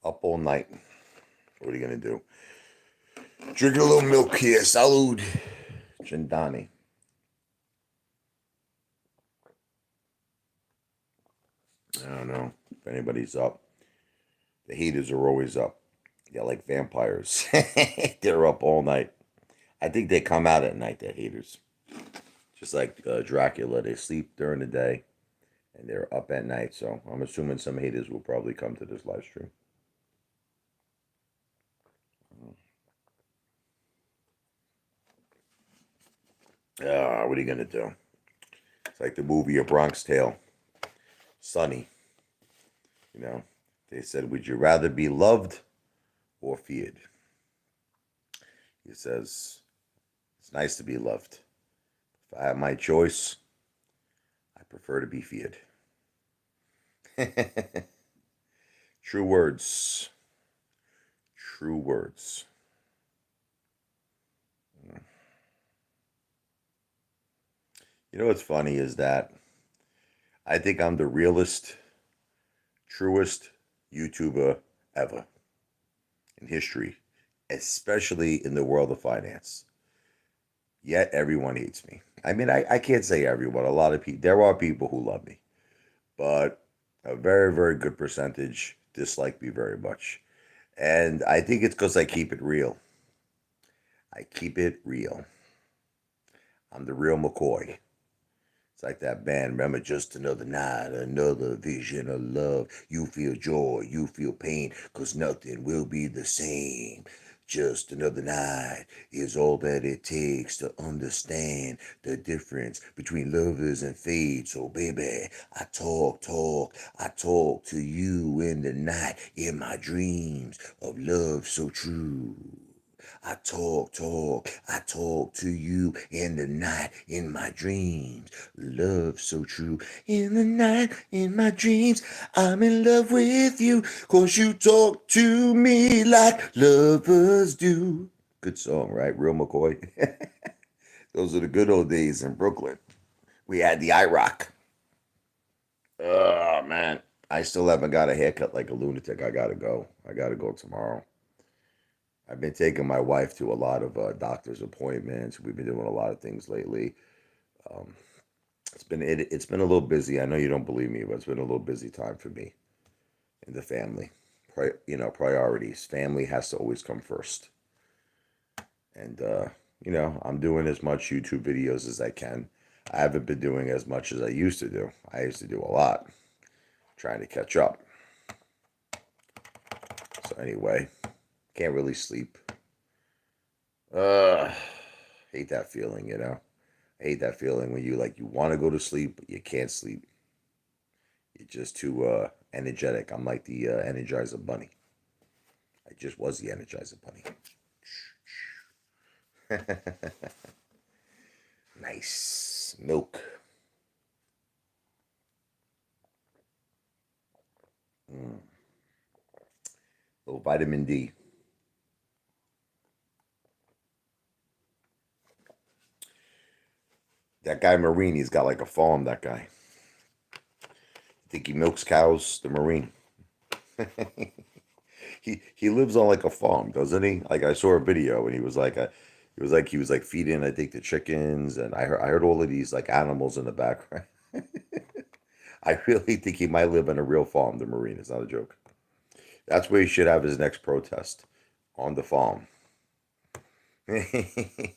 Up all night. What are you gonna do? Drinking a little milk here. Salud. Chandani. I don't know if anybody's up. The haters are always up. They're like vampires. They're up all night. I think they come out at night, the haters. Just like Dracula, they sleep during the day and they're up at night. So I'm assuming some haters will probably come to this live stream. What are you going to do? It's like the movie A Bronx Tale. Sonny. You know, they said, would you rather be loved or feared? He says, it's nice to be loved. If I have my choice, I prefer to be feared. True words. True words. You know what's funny is that I think I'm the realest, truest YouTuber ever in history, especially in the world of finance. Yet everyone hates me. I mean, I can't say everyone. A lot of people, there are people who love me, but a very, very good percentage dislike me very much. And I think it's because I keep it real. I keep it real. I'm the real McCoy. It's like that band, remember, just another night, another vision of love. You feel joy, you feel pain, cause nothing will be the same. Just another night is all that it takes to understand the difference between lovers and fate. So baby, I talk to you in the night, in my dreams of love so true. I talk to you in the night, in my dreams. Love so true. In the night, in my dreams, I'm in love with you. Cause you talk to me like lovers do. Good song, right? Real McCoy. Those are the good old days in Brooklyn. We had the IROC. Oh, man. I still haven't got a haircut like a lunatic. I gotta go. I gotta go tomorrow. I've been taking my wife to a lot of doctor's appointments. We've been doing a lot of things lately. Um, it's been a little busy. I know you don't believe me, but it's been a little busy time for me and the family. Priorities. Family has to always come first. And I'm doing as much YouTube videos as I can. I haven't been doing as much as I used to do. I used to do a lot, trying to catch up. So anyway, can't really sleep. Uh, hate that feeling, you know. I hate that feeling when you want to go to sleep, but you can't sleep. You're just too energetic. I'm like the Energizer Bunny. I just was the Energizer Bunny. Nice milk. Mm. Little vitamin D. That guy Marini's got like a farm. That guy. I think he milks cows. The Marine. he lives on like a farm, doesn't he? Like I saw a video and he was like feeding I think the chickens and I heard all of these like animals in the background. I really think he might live on a real farm. The Marine. It's not a joke. That's where he should have his next protest on the farm.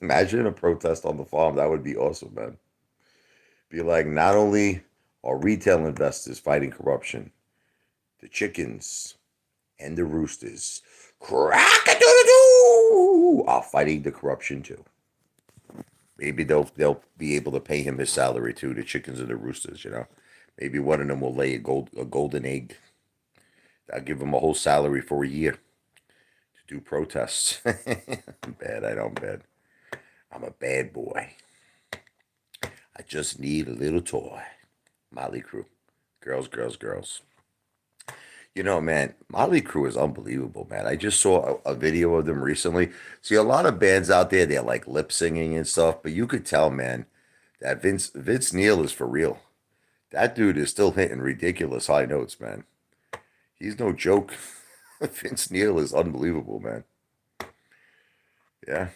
Imagine a protest on the farm. That would be awesome, man. Be like, not only are retail investors fighting corruption, the chickens and the roosters, crack-a-doo-doo, are fighting the corruption too. Maybe they'll be able to pay him his salary too, the chickens and the roosters, you know. Maybe one of them will lay a golden egg. I'll give him a whole salary for a year to do protests. I'm bad. I'm bad. I'm a bad boy. I just need a little toy. Motley Crue. Girls, girls, girls. You know, man, Motley Crue is unbelievable, man. I just saw a video of them recently. See, a lot of bands out there, they're like lip singing and stuff, but you could tell, man, that Vince Neil is for real. That dude is still hitting ridiculous high notes, man. He's no joke. Vince Neil is unbelievable, man. Yeah,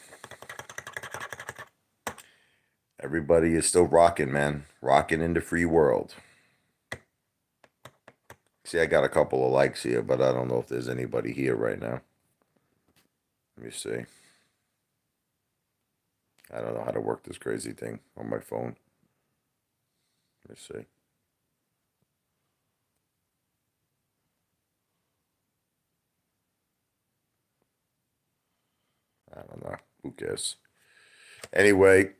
everybody is still rocking, man. Rocking in the free world. See, I got a couple of likes here, but I don't know if there's anybody here right now. Let me see. I don't know how to work this crazy thing on my phone. Let me see. I don't know. Who cares? Anyway,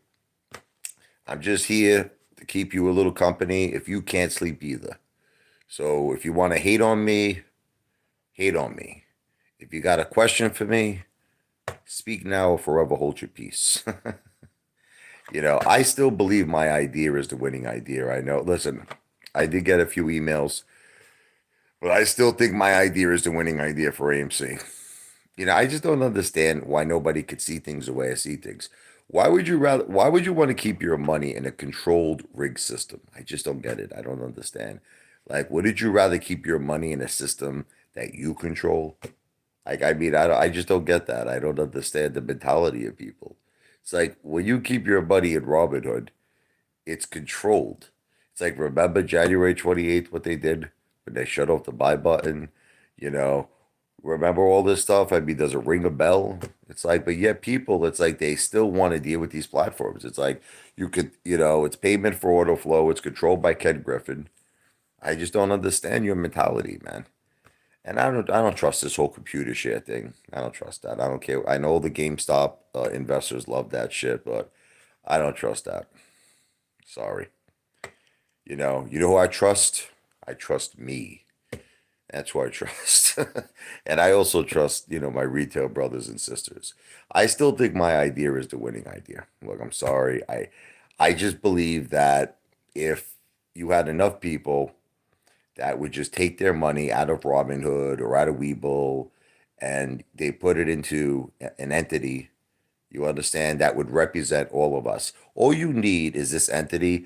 I'm just here to keep you a little company if you can't sleep either. So if you want to hate on me, hate on me. If you got a question for me, speak now or forever hold your peace. I still believe my idea is the winning idea. I know. Listen, I did get a few emails, but I still think my idea is the winning idea for AMC. I just don't understand why nobody could see things the way I see things. Why would you want to keep your money in a controlled rig system? I just don't get it. I don't understand. Like, wouldn't you rather keep your money in a system that you control? Like, I mean, I just don't get that. I don't understand the mentality of people. It's like when you keep your money in Robinhood, it's controlled. It's like, remember January 28th, what they did when they shut off the buy button? You know, remember all this stuff? I mean, does it ring a bell? It's like, but yet people, it's like they still want to deal with these platforms. It's like it's payment for order flow. It's controlled by Ken Griffin. I just don't understand your mentality, man. And I don't trust this whole computer share thing. I don't trust that. I don't care. I know the GameStop investors love that shit, but I don't trust that. Sorry. You know who I trust? I trust me. That's who I trust. And I also trust, my retail brothers and sisters. I still think my idea is the winning idea. Look, I'm sorry. I just believe that if you had enough people that would just take their money out of Robinhood or out of Webull and they put it into an entity, you understand, that would represent all of us. All you need is this entity.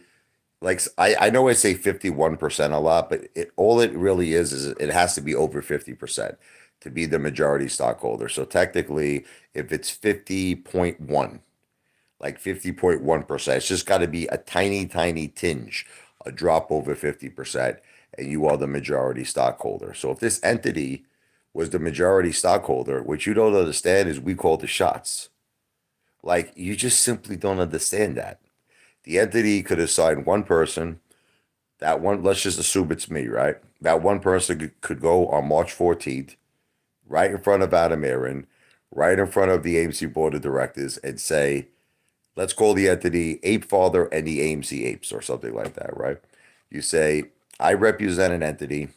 Like I know I say 51% a lot, but all it really is it has to be over 50% to be the majority stockholder. So technically, if it's 50.1, like 50.1%, it's just got to be a tiny, tiny tinge, a drop over 50%, and you are the majority stockholder. So if this entity was the majority stockholder, what you don't understand is we call the shots. Like you just simply don't understand that. The entity could assign one person. That one, let's just assume it's me, right? That one person could go on March 14th, right in front of Adam Aaron, right in front of the AMC board of directors, and say, let's call the entity Apefather and the AMC Apes or something like that, right? You say, I represent an entity,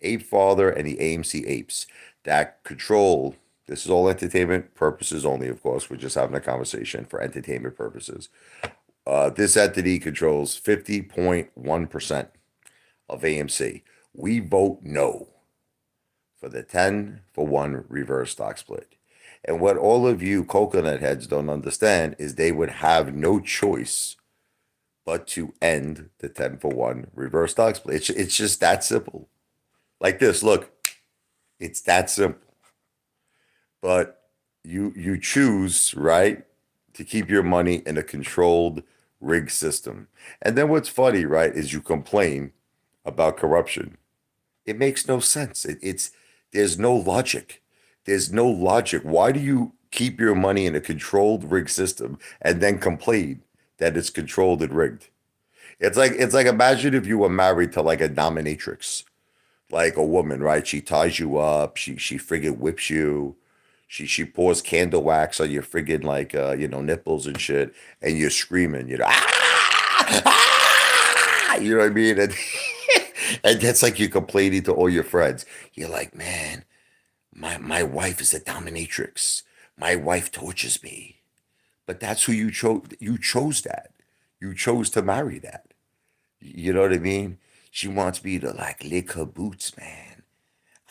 Apefather and the AMC Apes, that control. This is all entertainment purposes only, of course. We're just having a conversation for entertainment purposes. This entity controls 50.1% of AMC. We vote no for the 10-for-1 reverse stock split. And what all of you coconut heads don't understand is they would have no choice but to end the 10-for-1 reverse stock split. It's just that simple. Like this, look, it's that simple. But you choose, right, to keep your money in a controlled rig system. And then what's funny, right, is you complain about corruption. It makes no sense. There's no logic. There's no logic. Why do you keep your money in a controlled rig system and then complain that it's controlled and rigged? It's like imagine if you were married to like a dominatrix, like a woman, right? She ties you up, she friggin' whips you, she pours candle wax on your friggin' like nipples and shit, and you're screaming, you know what I mean? And, and that's like you're complaining to all your friends. You're like, man, my wife is a dominatrix. My wife tortures me. But that's who you chose. You chose that. You chose to marry that. You know what I mean? She wants me to like lick her boots, man.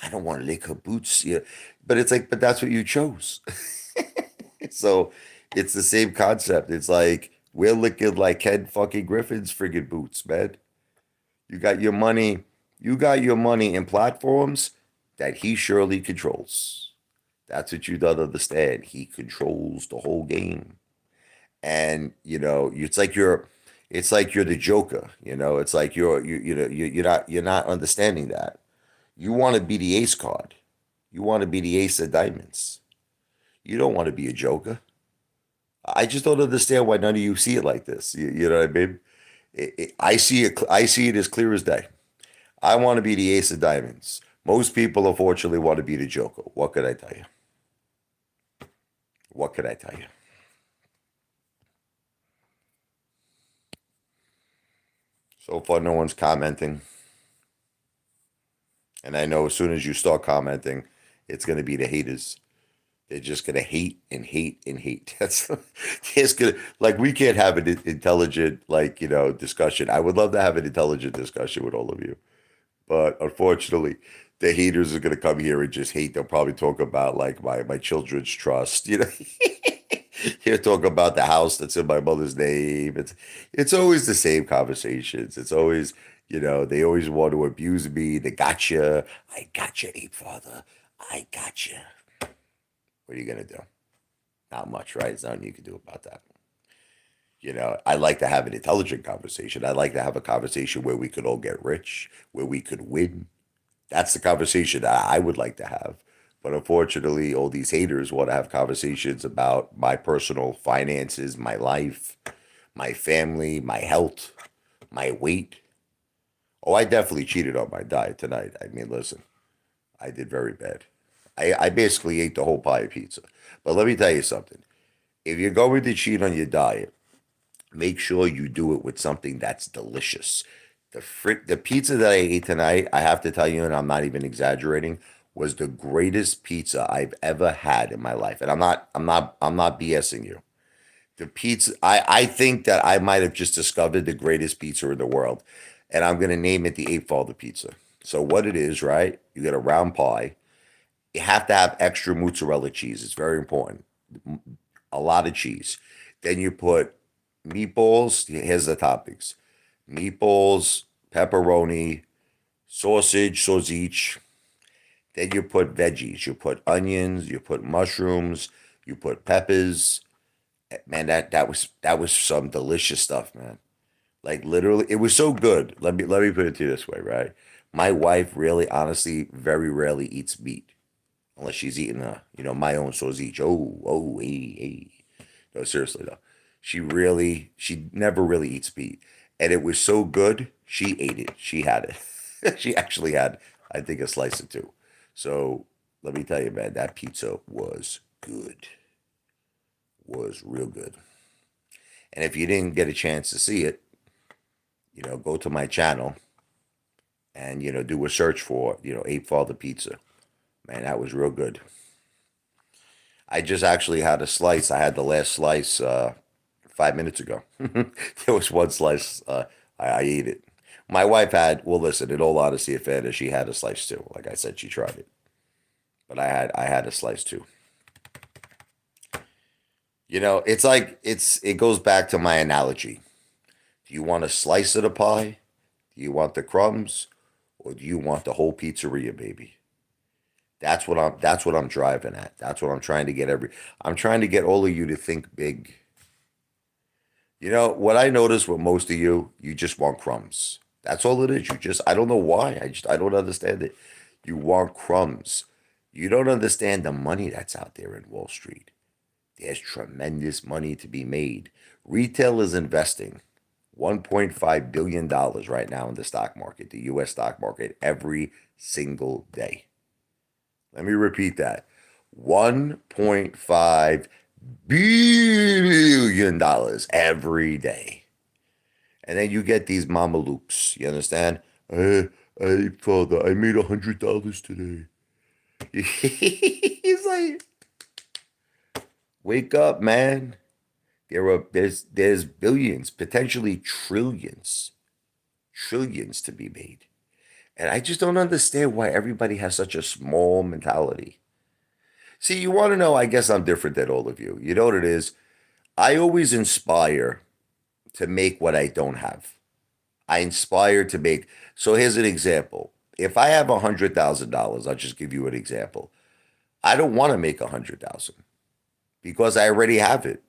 I don't want to lick her boots. Yeah. But it's like, but that's what you chose. So it's the same concept. It's like we're licking like Ken fucking Griffin's friggin' boots, man. You got your money, you got your money in platforms that he surely controls. That's what you don't understand. He controls the whole game. And it's like you're the Joker. It's like you're not understanding that. You want to be the ace card. You want to be the ace of diamonds. You don't want to be a Joker. I just don't understand why none of you see it like this. You know what I mean? I see it. I see it as clear as day. I want to be the ace of diamonds. Most people, unfortunately, want to be the Joker. What could I tell you? What could I tell you? So far, no one's commenting. And I know as soon as you start commenting, it's going to be the haters. They're just going to hate and hate and hate. That's it's gonna like we can't have an intelligent discussion. I would love to have an intelligent discussion with all of you, but unfortunately, the haters are going to come here and just hate. They'll probably talk about like my children's trust. He'll talk about the house that's in my mother's name. It's always the same conversations. It's always, they always want to abuse me. They gotcha. I gotcha, Apefather. I gotcha. What are you gonna do? Not much, right? There's nothing you can do about that. I like to have an intelligent conversation. I like to have a conversation where we could all get rich, where we could win. That's the conversation that I would like to have. But unfortunately, all these haters want to have conversations about my personal finances, my life, my family, my health, my weight. Oh, I definitely cheated on my diet tonight. I mean, listen, I did very bad. I basically ate the whole pie of pizza. But let me tell you something. If you're going to cheat on your diet, make sure you do it with something that's delicious. The pizza that I ate tonight, I have to tell you, and I'm not even exaggerating, was the greatest pizza I've ever had in my life. And I'm not BSing you. The pizza, I think that I might have just discovered the greatest pizza in the world. And I'm gonna name it the Apefather pizza. So what it is, right? You get a round pie. You have to have extra mozzarella cheese. It's very important. A lot of cheese. Then you put meatballs. Here's the toppings: meatballs, pepperoni, sausage. Then you put veggies. You put onions. You put mushrooms. You put peppers. Man, that was some delicious stuff, man. Like literally, it was so good. Let me put it to you this way, right? My wife really, honestly, very rarely eats meat unless she's eating my own sausage. Oh, hey, hey. No, seriously though, she never really eats meat, and it was so good. She ate it. She had it. She actually had, I think, a slice or two. So let me tell you, man, that pizza was good. Was real good. And if you didn't get a chance to see it, go to my channel and do a search for Ape Father Pizza. Man, that was real good. I just actually had a slice. I had the last slice 5 minutes ago. There was one slice. I ate it. My wife had. Well, listen. In all honesty, if she had a slice too. Like I said, she tried it, but I had a slice too. It's like it goes back to my analogy. Do you want a slice of the pie? Do you want the crumbs? Or do you want the whole pizzeria, baby? That's what I'm driving at. That's what I'm trying to get I'm trying to get all of you to think big. What I notice with most of you just want crumbs. That's all it is. I don't know why. I don't understand it. You want crumbs. You don't understand the money that's out there in Wall Street. There's tremendous money to be made. Retail is investing $1.5 billion dollars right now in the stock market, the US stock market, every single day. Let me repeat that. $1.5 billion dollars every day. And then you get these mamalukes. You understand? Father, I made $100 today. He's like, wake up, man. There's billions, potentially trillions to be made. And I just don't understand why everybody has such a small mentality. See, you want to know, I guess I'm different than all of you. You know what it is? I always inspire to make what I don't have. I inspire to make. So here's an example. if I have $100,000, I'll just give you an example. I don't want to make 100,000 because I already have it.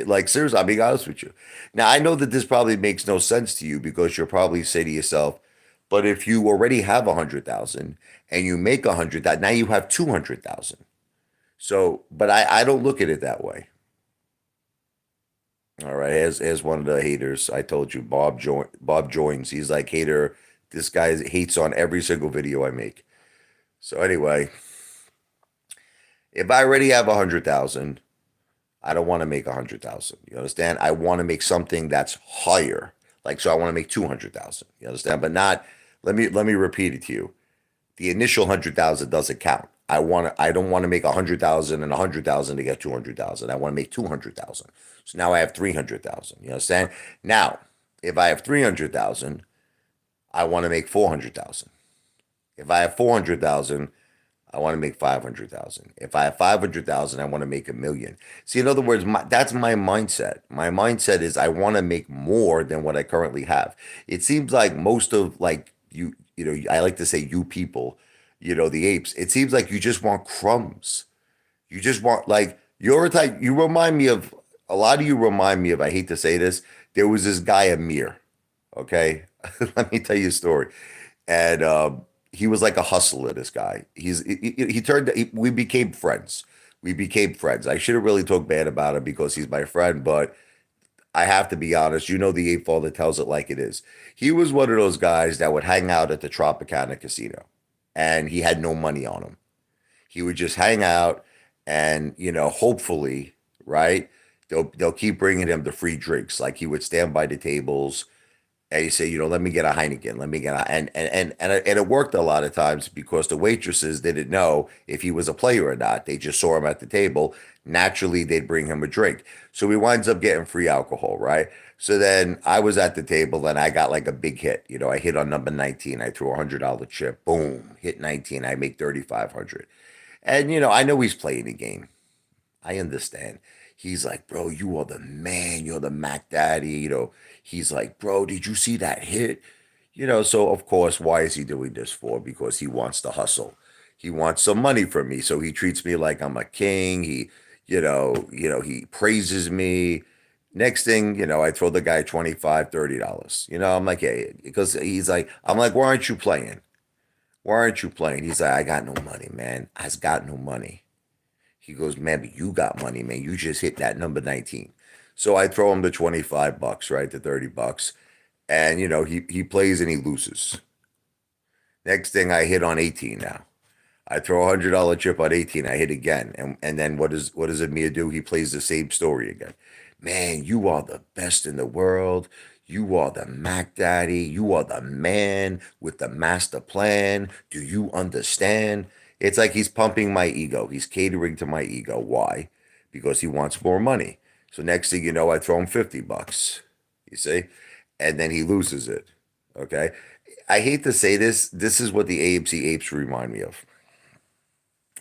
Like seriously, I'll be honest with you. Now I know that this probably makes no sense to you because you'll probably say to yourself, but if you already have 100,000 and you make 100,000, now you have 200,000. So, but I don't look at it that way. All right, as one of the haters, I told you, Bob joins. He's like hater. This guy hates on every single video I make. So anyway, if I already have 100,000, I don't want to make 100,000. You understand? I want to make something that's higher. Like so, I want to make 200,000. You understand? But not. Let me repeat it to you. The initial 100,000 doesn't count. I don't want to make 100,000 and 100,000 to get 200,000. I want to make 200,000. So now I have 300,000. You understand? Now, if I have 300,000, I want to make 400,000. If I have 400,000, I want to make 500,000. If I have 500,000, I want to make 1,000,000. See, in other words, that's my mindset. My mindset is I want to make more than what I currently have. It seems like most of like you know, I like to say you people, the apes. It seems like you just want crumbs. You just want like you're a type. You remind me of a lot of you. Remind me of. I hate to say this. There was this guy Amir. Okay, let me tell you a story. And he was like a hustler. This guy. He turned. We became friends. We became friends. I shouldn't really talk bad about him because he's my friend, but I have to be honest. The Apefather tells it like it is. He was one of those guys that would hang out at the Tropicana Casino, and he had no money on him. He would just hang out, and hopefully, right? They'll keep bringing him the free drinks. Like he would stand by the tables and he say, let me get a Heineken, let me get a, and it worked a lot of times because the waitresses didn't know if he was a player or not. They just saw him at the table. Naturally, they'd bring him a drink. So he winds up getting free alcohol, right? So then I was at the table and I got like a big hit. I hit on number 19. I threw $100 chip. Boom, hit 19. I make 3,500. And I know he's playing the game. I understand. He's like, bro, you are the man. You're the Mac Daddy. He's like, bro, did you see that hit? So of course, why is he doing this for? Because he wants to hustle. He wants some money from me. So he treats me like I'm a king. He praises me. Next thing, I throw the guy 25, $30. I'm like, hey, because he's like, I'm like, why aren't you playing? Why aren't you playing? He's like, I got no money, man. I's got no money. He goes, man, but you got money, man. You just hit that number 19. So I throw him the $25, right? The $30. And he plays and he loses. Next thing I hit on 18 now. I throw $100 chip on 18. I hit again. And then what does Amir do? He plays the same story again. Man, you are the best in the world. You are the Mac Daddy. You are the man with the master plan. Do you understand? It's like he's pumping my ego. He's catering to my ego. Why? Because he wants more money. So next thing you know, I throw him $50. You see? And then he loses it. Okay. I hate to say this. This is what the AMC apes remind me of.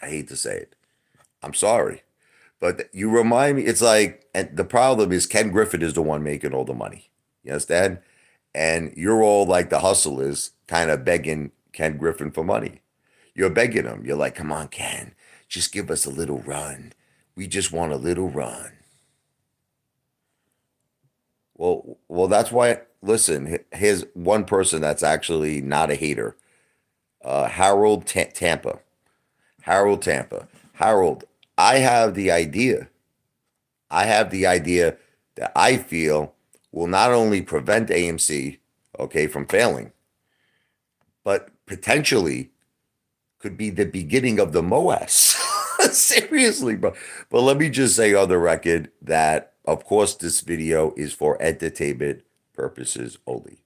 I hate to say it. I'm sorry. But you remind me, it's like, and the problem is Ken Griffin is the one making all the money. You understand? And you're all like the hustlers kind of begging Ken Griffin for money. You're begging him. You're like, come on, Ken, just give us a little run. We just want a little run. Well, that's why, listen, here's one person that's actually not a hater. Harold Tampa. Harold Tampa. Harold, I have the idea. I have the idea that I feel will not only prevent AMC, okay, from failing, but potentially could be the beginning of the MOAS. Seriously, bro. But let me just say on the record that, of course, this video is for entertainment purposes only.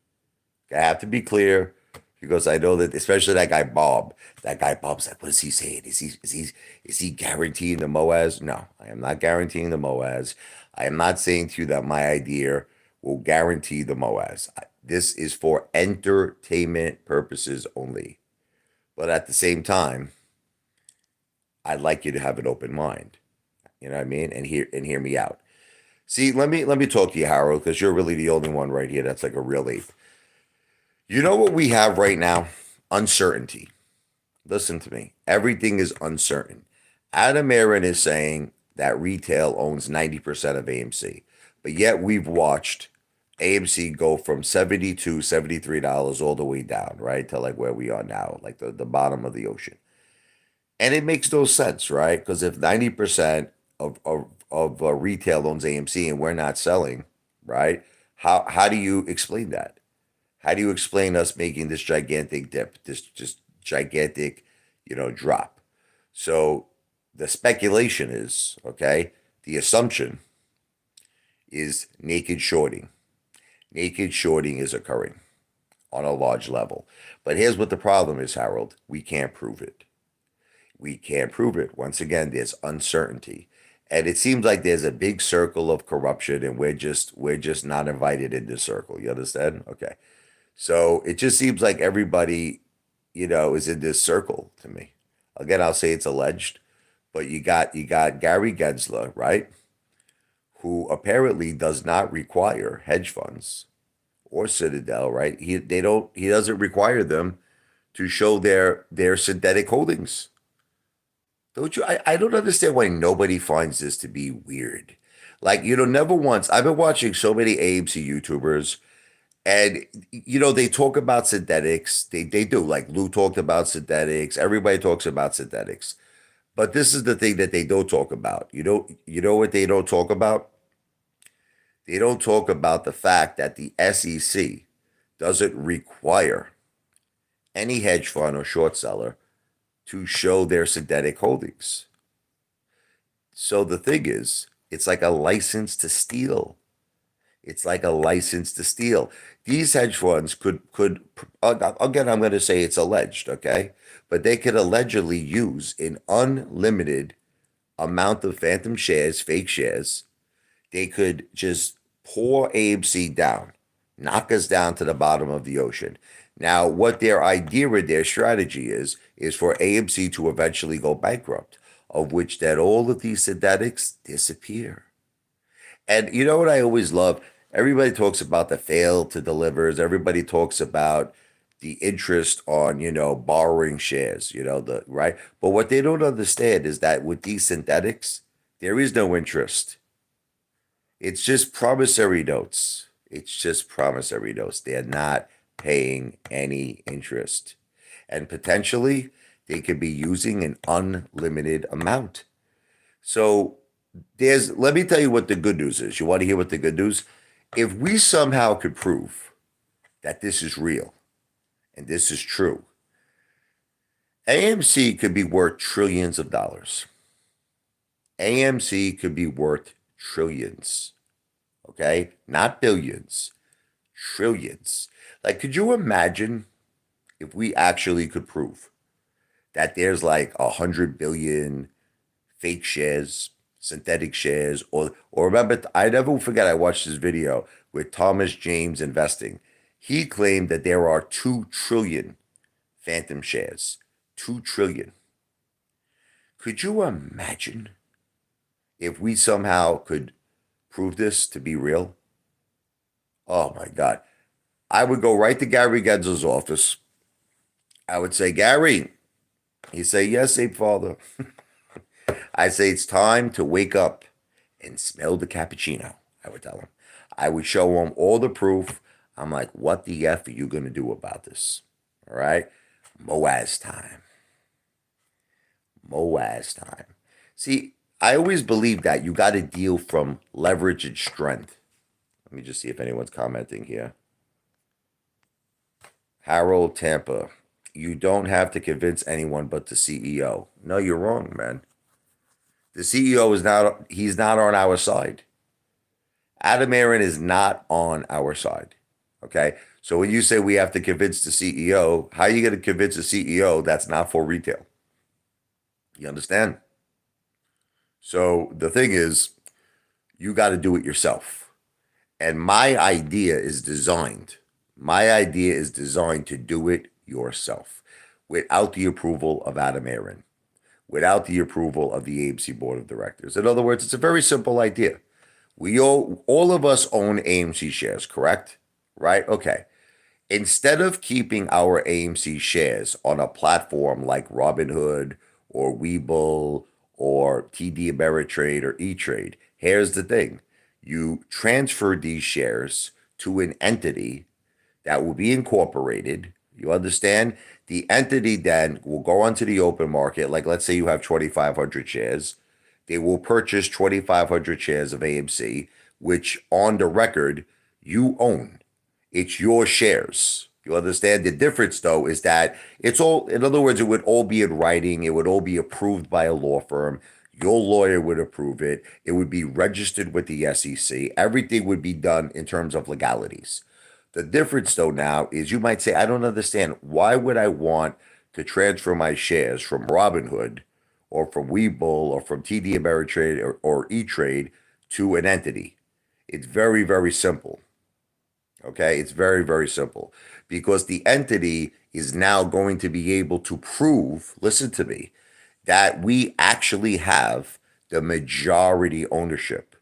I have to be clear because I know that, especially that guy Bob. That guy Bob's like, what is he saying? Is he guaranteeing the MOAS? No, I am not guaranteeing the MOAS. I am not saying to you that my idea will guarantee the MOAS. This is for entertainment purposes only. But at the same time, I'd like you to have an open mind. You know what I mean? And hear me out. See, let me talk to you, Harold, because you're really the only one right here that's like a real ape. You know what we have right now? uncertainty. Listen to me. Everything is uncertain. Adam Aaron is saying that retail owns 90% of AMC, but yet we've watched AMC go from $72, $73 all the way down, right? To like where we are now, like the bottom of the ocean. And it makes no sense, right? Because if 90% of retail owns AMC and we're not selling, right? How do you explain that? How do you explain us making this gigantic dip, this just gigantic, drop? So the speculation is, okay, the assumption is naked shorting. Naked shorting is occurring on a large level. But here's what the problem is, Harold. We can't prove it. We can't prove it. Once again, there's uncertainty. And it seems like there's a big circle of corruption and we're just not invited in this circle. You understand? Okay. So it just seems like everybody, is in this circle to me. Again, I'll say it's alleged, but you got Gary Gensler, right? Who apparently does not require hedge funds or Citadel, right? He doesn't require them to show their synthetic holdings. Don't you? I don't understand why nobody finds this to be weird. Like, never once. I've been watching so many AMC YouTubers, and they talk about synthetics. They do. Like Lou talked about synthetics. Everybody talks about synthetics. But this is the thing that they don't talk about. You know what they don't talk about? They don't talk about the fact that the SEC doesn't require any hedge fund or short seller to show their synthetic holdings. So the thing is, it's like a license to steal. It's like a license to steal. These hedge funds could again, I'm going to say it's alleged, okay? But they could allegedly use an unlimited amount of phantom shares, fake shares. They could just pour AMC down, knock us down to the bottom of the ocean. Now, what their idea or their strategy is for AMC to eventually go bankrupt, of which then all of these synthetics disappear. And you know what I always love? Everybody talks about the fail to delivers. Everybody talks about the interest on, borrowing shares, the right. But what they don't understand is that with these synthetics, there is no interest. It's just promissory notes. It's just promissory notes. They're not paying any interest. And potentially, they could be using an unlimited amount. So let me tell you what the good news is. You want to hear what the good news? If we somehow could prove that this is real and this is true, AMC could be worth trillions of dollars. AMC could be worth trillions. Okay? Not billions, trillions. Like, could you imagine if we actually could prove that there's like 100 billion fake shares, synthetic shares, or remember, I never forget, I watched this video with Thomas James Investing. He claimed that there are 2 trillion phantom shares. 2 trillion. Could you imagine if we somehow could prove this to be real? Oh my God. I would go right to Gary Gensler's office. I would say, Gary. He'd say, yes, Apefather. I say, it's time to wake up and smell the cappuccino. I would tell him. I would show him all the proof. I'm like, what the F are you going to do about this? All right? Moaz time. Moaz time. See, I always believe that you got to deal from leverage and strength. Let me just see if anyone's commenting here. Harold Tampa. You don't have to convince anyone but the CEO. No, you're wrong, man. The CEO he's not on our side. Adam Aaron is not on our side. Okay? So when you say we have to convince the CEO, how are you going to convince the CEO that's not for retail? You understand? So the thing is, you got to do it yourself. And my idea is designed to do it yourself without the approval of Adam Aaron, without the approval of the AMC board of directors. In other words, it's a very simple idea. All of us own AMC shares, correct? Right? Okay. Instead of keeping our AMC shares on a platform like Robinhood or Webull or TD Ameritrade or E-Trade, here's the thing. You transfer these shares to an entity that will be incorporated. You understand? The entity then will go onto the open market. Like, let's say you have 2,500 shares. They will purchase 2,500 shares of AMC, which on the record you own. It's your shares. You understand? The difference, though, is that it's all, in other words, it would all be in writing. It would all be approved by a law firm. Your lawyer would approve it. It would be registered with the SEC. Everything would be done in terms of legalities. The difference, though, now is you might say, I don't understand. Why would I want to transfer my shares from Robinhood or from Webull or from TD Ameritrade or E-Trade to an entity? It's very, very simple. Okay, it's very, very simple because the entity is now going to be able to prove, listen to me, that we actually have the majority ownership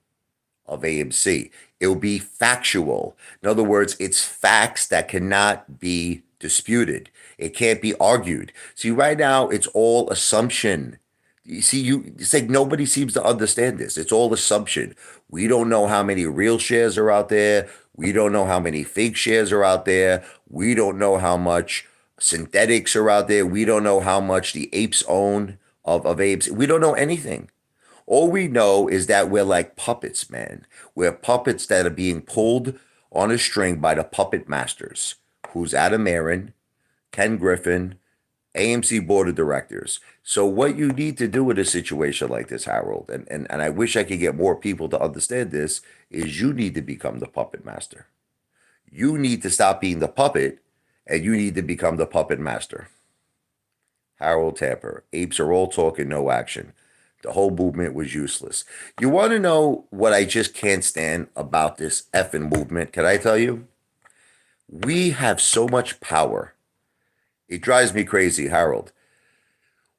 of AMC. It'll be factual. In other words, it's facts that cannot be disputed. It can't be argued. See, right now, it's all assumption. You see, it's like nobody seems to understand this. It's all assumption. We don't know how many real shares are out there. We don't know how many fake shares are out there. We don't know how much synthetics are out there. We don't know how much the apes own of apes. We don't know anything. All we know is that we're like puppets, man. We're puppets that are being pulled on a string by the puppet masters, who's Adam Aaron, Ken Griffin, AMC board of directors. So what you need to do in a situation like this, Harold, and I wish I could get more people to understand this, is you need to become the puppet master. You need to stop being the puppet and you need to become the puppet master. Harold Tapper. Apes are all talking, no action. The whole movement was useless. You want to know what I just can't stand about this effing movement? Can I tell you? We have so much power. It drives me crazy, Harold.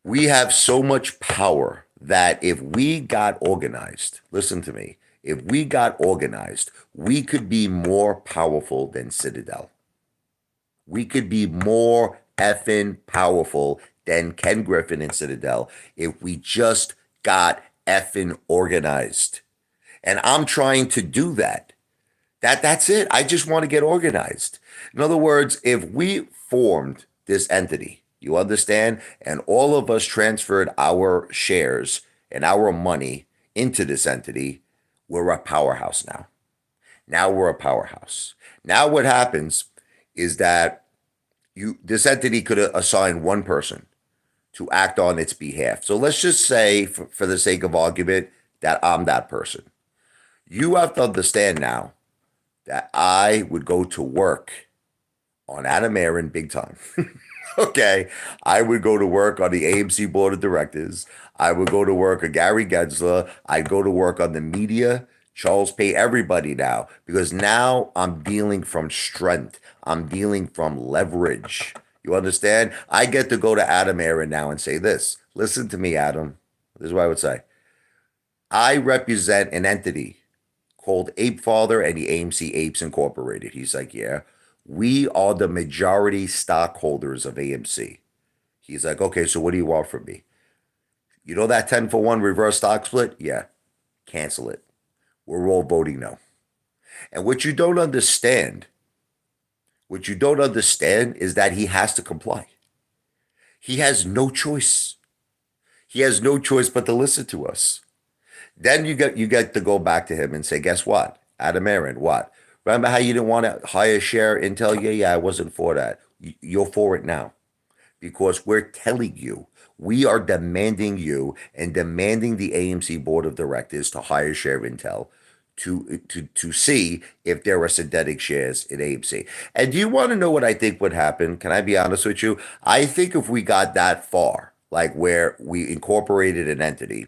We have so much power that if we got organized, listen to me, if we got organized, we could be more powerful than Citadel. We could be more effing powerful than Ken Griffin and Citadel if we just got effing organized. And I'm trying to do that. That's it. I just want to get organized. In other words, if we formed this entity, you understand, and all of us transferred our shares and our money into this entity, we're a powerhouse now. Now we're a powerhouse. Now what happens is that this entity could assign one person to act on its behalf. So let's just say, for the sake of argument, that I'm that person. You have to understand now that I would go to work on Adam Aaron big time. Okay. I would go to work on the AMC board of directors. I would go to work on Gary Gensler. I'd go to work on the media, Charles Pay, everybody now, because now I'm dealing from strength. I'm dealing from leverage. You understand? I get to go to Adam Aaron now and say this. Listen to me, Adam. This is what I would say. I represent an entity called Apefather and the AMC Apes Incorporated. He's like, yeah, we are the majority stockholders of AMC. He's like, okay, so what do you want from me? You know that 10-for-1 reverse stock split? Yeah, cancel it. We're all voting no. And what you don't understand is that he has to comply. He has no choice. He has no choice but to listen to us. Then you get to go back to him and say, guess what? Adam Aaron, what? Remember how you didn't want to hire share Intel? Yeah, I wasn't for that. You're for it now because we're telling you, we are demanding you and demanding the AMC board of directors to hire share Intel to see if there are synthetic shares in AMC. And do you want to know what I think would happen? Can I be honest with you? I think if we got that far, like where we incorporated an entity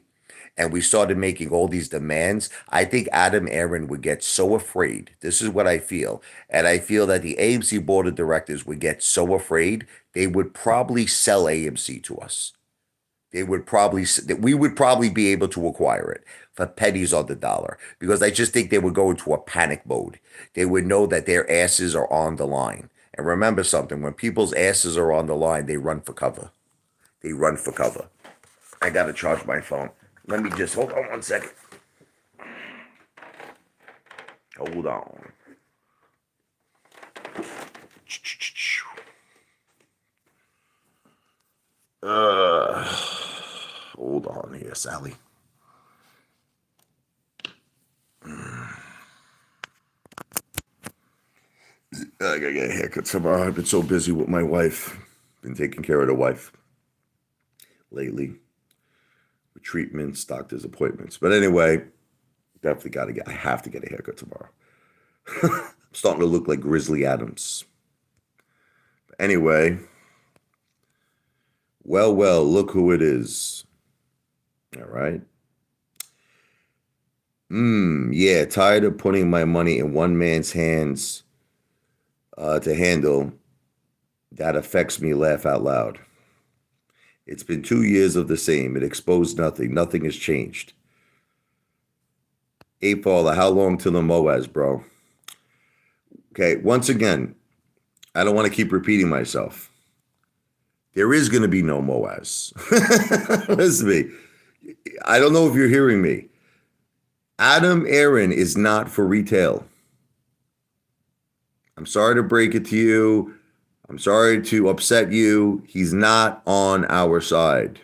and we started making all these demands, I think Adam Aaron would get so afraid. This is what I feel. And I feel that the AMC board of directors would get so afraid, they would probably sell AMC to us. We would probably be able to acquire it for pennies on the dollar because I just think they would go into a panic mode. They would know that their asses are on the line. And remember something, when people's asses are on the line, they run for cover. They run for cover. I got to charge my phone. Let me just, hold on 1 second. Hold on. Uh, Hold on here, Sally. I gotta get a haircut tomorrow. I've been so busy with my wife. Been taking care of the wife lately. With treatments, doctor's appointments. But anyway, definitely I have to get a haircut tomorrow. I'm starting to look like Grizzly Adams. But anyway, well, look who it is. All right. Yeah, tired of putting my money in one man's hands to handle. That affects me, laugh out loud. It's been 2 years of the same. It exposed nothing. Nothing has changed. Apefather, how long till the Moaz, bro? Okay, once again, I don't want to keep repeating myself. There is going to be no Moaz. Listen to me. I don't know if you're hearing me. Adam Aaron is not for retail. I'm sorry to break it to you. I'm sorry to upset you. He's not on our side.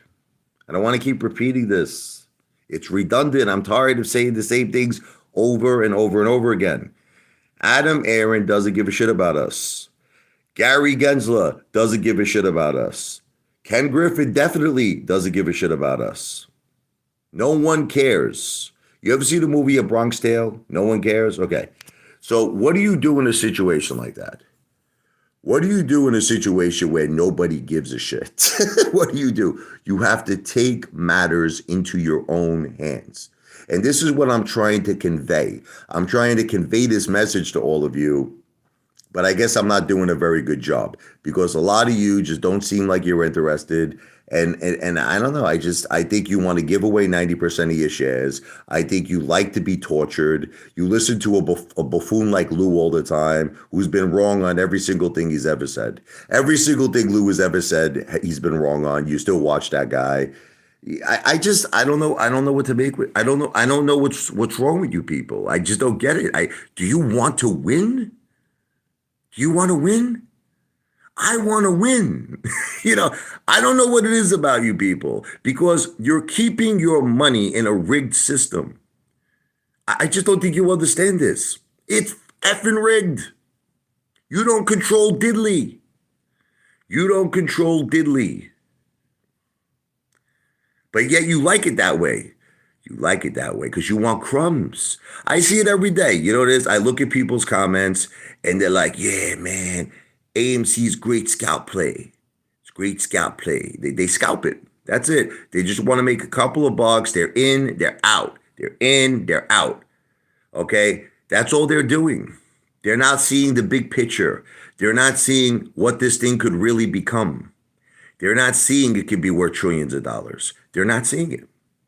I don't want to keep repeating this. It's redundant. I'm tired of saying the same things over and over and over again. Adam Aaron doesn't give a shit about us. Gary Gensler doesn't give a shit about us. Ken Griffin definitely doesn't give a shit about us. No one cares. You ever see the movie A Bronx Tale? No one cares? Okay. So what do you do in a situation like that? What do you do in a situation where nobody gives a shit? What do? You have to take matters into your own hands. And this is what I'm trying to convey. I'm trying to convey this message to all of you, but I guess I'm not doing a very good job because a lot of you just don't seem like you're interested. And I don't know. I think you want to give away 90% of your shares. I think you like to be tortured. You listen to a buffoon like Lou all the time, who's been wrong on every single thing he's ever said. Every single thing Lou has ever said, he's been wrong on. You still watch that guy. I don't know. I don't know what to make with. I don't know what's wrong with you people. I just don't get it. Do you want to win? Do you want to win? I want to win. I don't know what it is about you people because you're keeping your money in a rigged system. I just don't think you understand this. It's effing rigged. You don't control diddly. You don't control diddly. But yet you like it that way. You like it that way because you want crumbs. I see it every day. You know what it is? I look at people's comments and they're like, yeah, man, AMC's great scalp play. It's great scalp play. They scalp it. That's it. They just want to make a couple of bucks. They're in, they're out. They're in, they're out. Okay? That's all they're doing. They're not seeing the big picture. They're not seeing what this thing could really become. They're not seeing it could be worth trillions of dollars. They're not seeing it.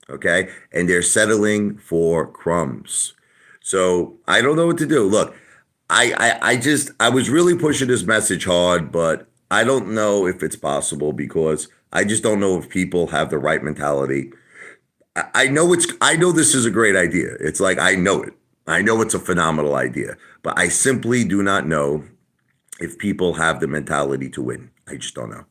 Okay? And they're settling for crumbs. So I don't know what to do. Look, I was really pushing this message hard, but I don't know if it's possible because I just don't know if people have the right mentality. I know this is a great idea. It's like, I know it. I know it's a phenomenal idea, but I simply do not know if people have the mentality to win. I just don't know.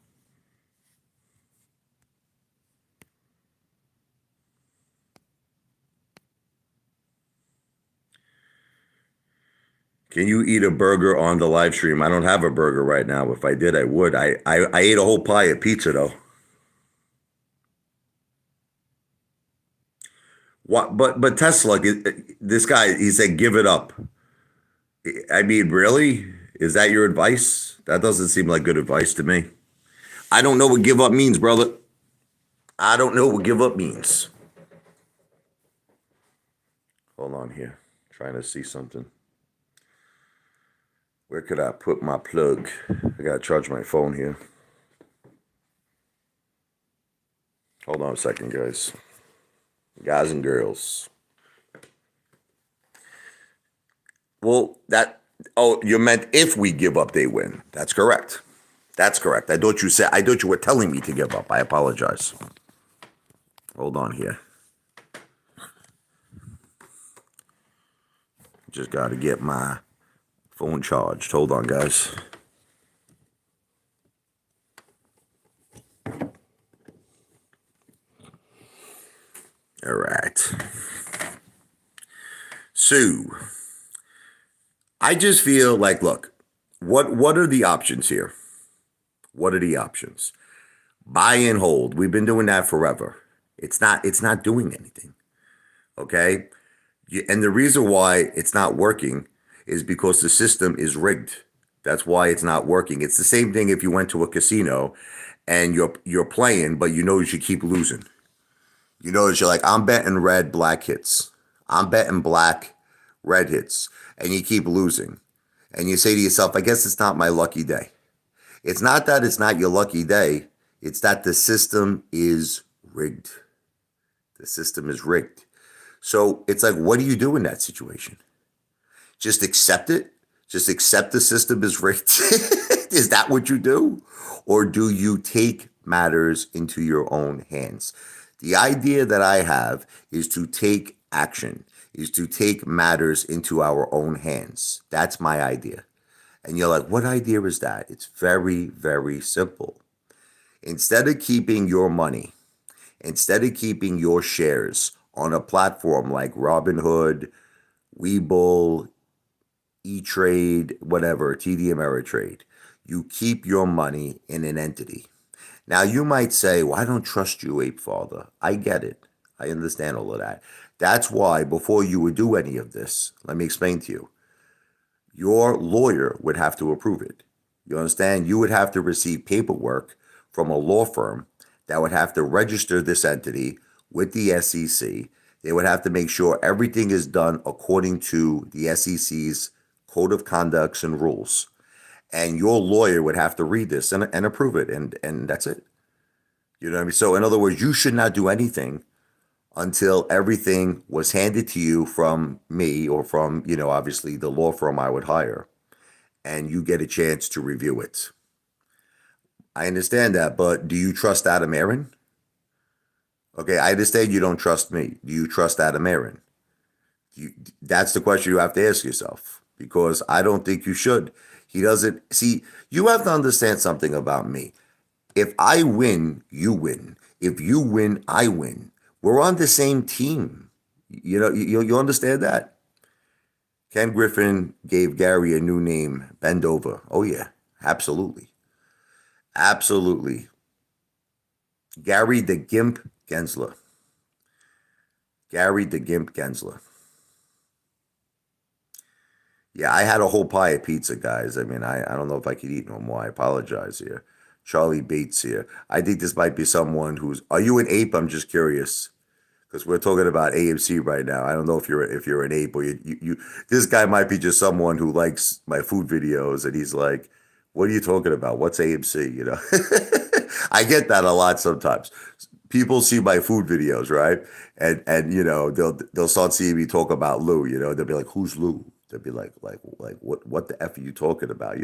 Can you eat a burger on the live stream? I don't have a burger right now. If I did, I would. I ate a whole pie of pizza though. What? But Tesla, this guy, he said, give it up. I mean, really? Is that your advice? That doesn't seem like good advice to me. I don't know what give up means, brother. I don't know what give up means. Hold on here. Trying to see something. Where could I put my plug? I gotta charge my phone here. Hold on a second, guys. Guys and girls. Well, Oh, you meant if we give up, they win. That's correct. That's correct. I thought you were telling me to give up. I apologize. Hold on here. Just got to get my phone charged. Hold on, guys. All right. So, I just feel like, look, what are the options here? What are the options? Buy and hold. We've been doing that forever. It's not doing anything. Okay? And the reason why it's not working is because the system is rigged. That's why it's not working. It's the same thing if you went to a casino and you're playing, but you know you should keep losing. You notice you're like, I'm betting red, black hits. I'm betting black, red hits. And you keep losing. And you say to yourself, I guess it's not my lucky day. It's not that it's not your lucky day. It's that the system is rigged. The system is rigged. So it's like, what do you do in that situation? Just accept it? Just accept the system is rigged? Is that what you do? Or do you take matters into your own hands? The idea that I have is to take action, is to take matters into our own hands. That's my idea. And you're like, what idea is that? It's very, very simple. Instead of keeping your money, instead of keeping your shares on a platform like Robinhood, Webull, E-Trade, whatever, TD Ameritrade, you keep your money in an entity. Now, you might say, well, I don't trust you, Apefather. I get it. I understand all of that. That's why before you would do any of this, let me explain to you, your lawyer would have to approve it. You understand? You would have to receive paperwork from a law firm that would have to register this entity with the SEC. They would have to make sure everything is done according to the SEC's code of conducts and rules. And your lawyer would have to read this and approve it. And that's it. You know what I mean? So in other words, you should not do anything until everything was handed to you from me or from, obviously the law firm I would hire, and you get a chance to review it. I understand that, but do you trust Adam Aaron? Okay, I understand you don't trust me. Do you trust Adam Aaron? That's the question you have to ask yourself, because I don't think you should. He doesn't see, you have to understand something about me. If I win, you win. If you win, I win. We're on the same team. You understand that? Ken Griffin gave Gary a new name, Bend Over. Oh, yeah, absolutely. Absolutely. Gary the Gimp Gensler. Gary the Gimp Gensler. Yeah, I had a whole pie of pizza, guys. I mean, I don't know if I could eat no more. I apologize here. Charlie Bates here. I think this might be someone who's. Are you an ape? I'm just curious, because we're talking about AMC right now. I don't know if you're an ape or you. This guy might be just someone who likes my food videos, and he's like, "What are you talking about? What's AMC?" I get that a lot sometimes. People see my food videos, right? And they'll start seeing me talk about Lou. They'll be like, "Who's Lou?" They'll be like what the F are you talking about?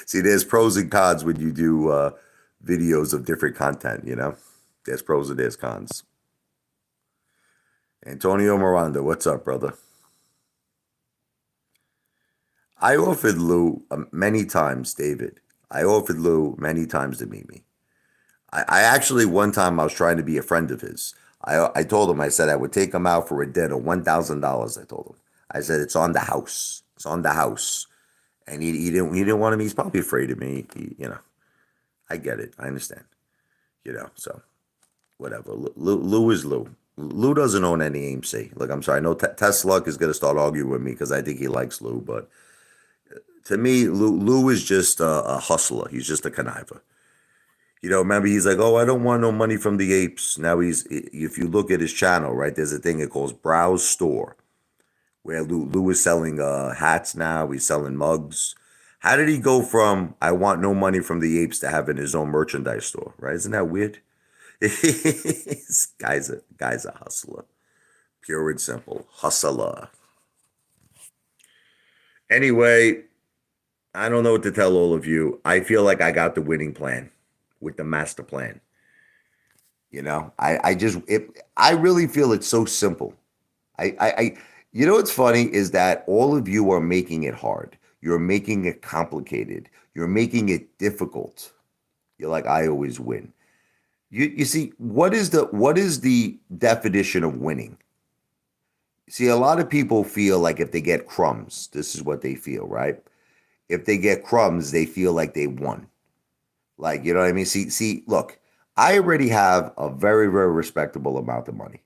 See, there's pros and cons when you do videos of different content. There's pros and there's cons. Antonio Miranda, what's up, brother? I offered Lou many times, David. I offered Lou many times to meet me. I actually, one time, I was trying to be a friend of his. I told him, I said I would take him out for a dinner, $1,000. I told him. I said, it's on the house. It's on the house. And he didn't want to meet. He's probably afraid of me. I get it. I understand. So whatever. Lou is Lou. Lou doesn't own any AMC. Look, I'm sorry. I know Tesla is going to start arguing with me because I think he likes Lou, but to me, Lou is just a hustler. He's just a conniver. Remember, he's like, oh, I don't want no money from the apes. Now if you look at his channel, right, there's a thing it calls Browse Store, where Lou is selling hats now. He's selling mugs. How did he go from I want no money from the apes to having his own merchandise store, right? Isn't that weird? This guy's a hustler. Pure and simple. Hustler. Anyway, I don't know what to tell all of you. I feel like I got the winning plan with the master plan. I really feel it's so simple. You know what's funny is that all of you are making it hard. You're making it complicated. You're making it difficult. You're like, I always win. You see, what is the definition of winning? See, a lot of people feel like if they get crumbs, this is what they feel, right? If they get crumbs, they feel like they won. Like, you know what I mean? Look, I already have a very, very respectable amount of money.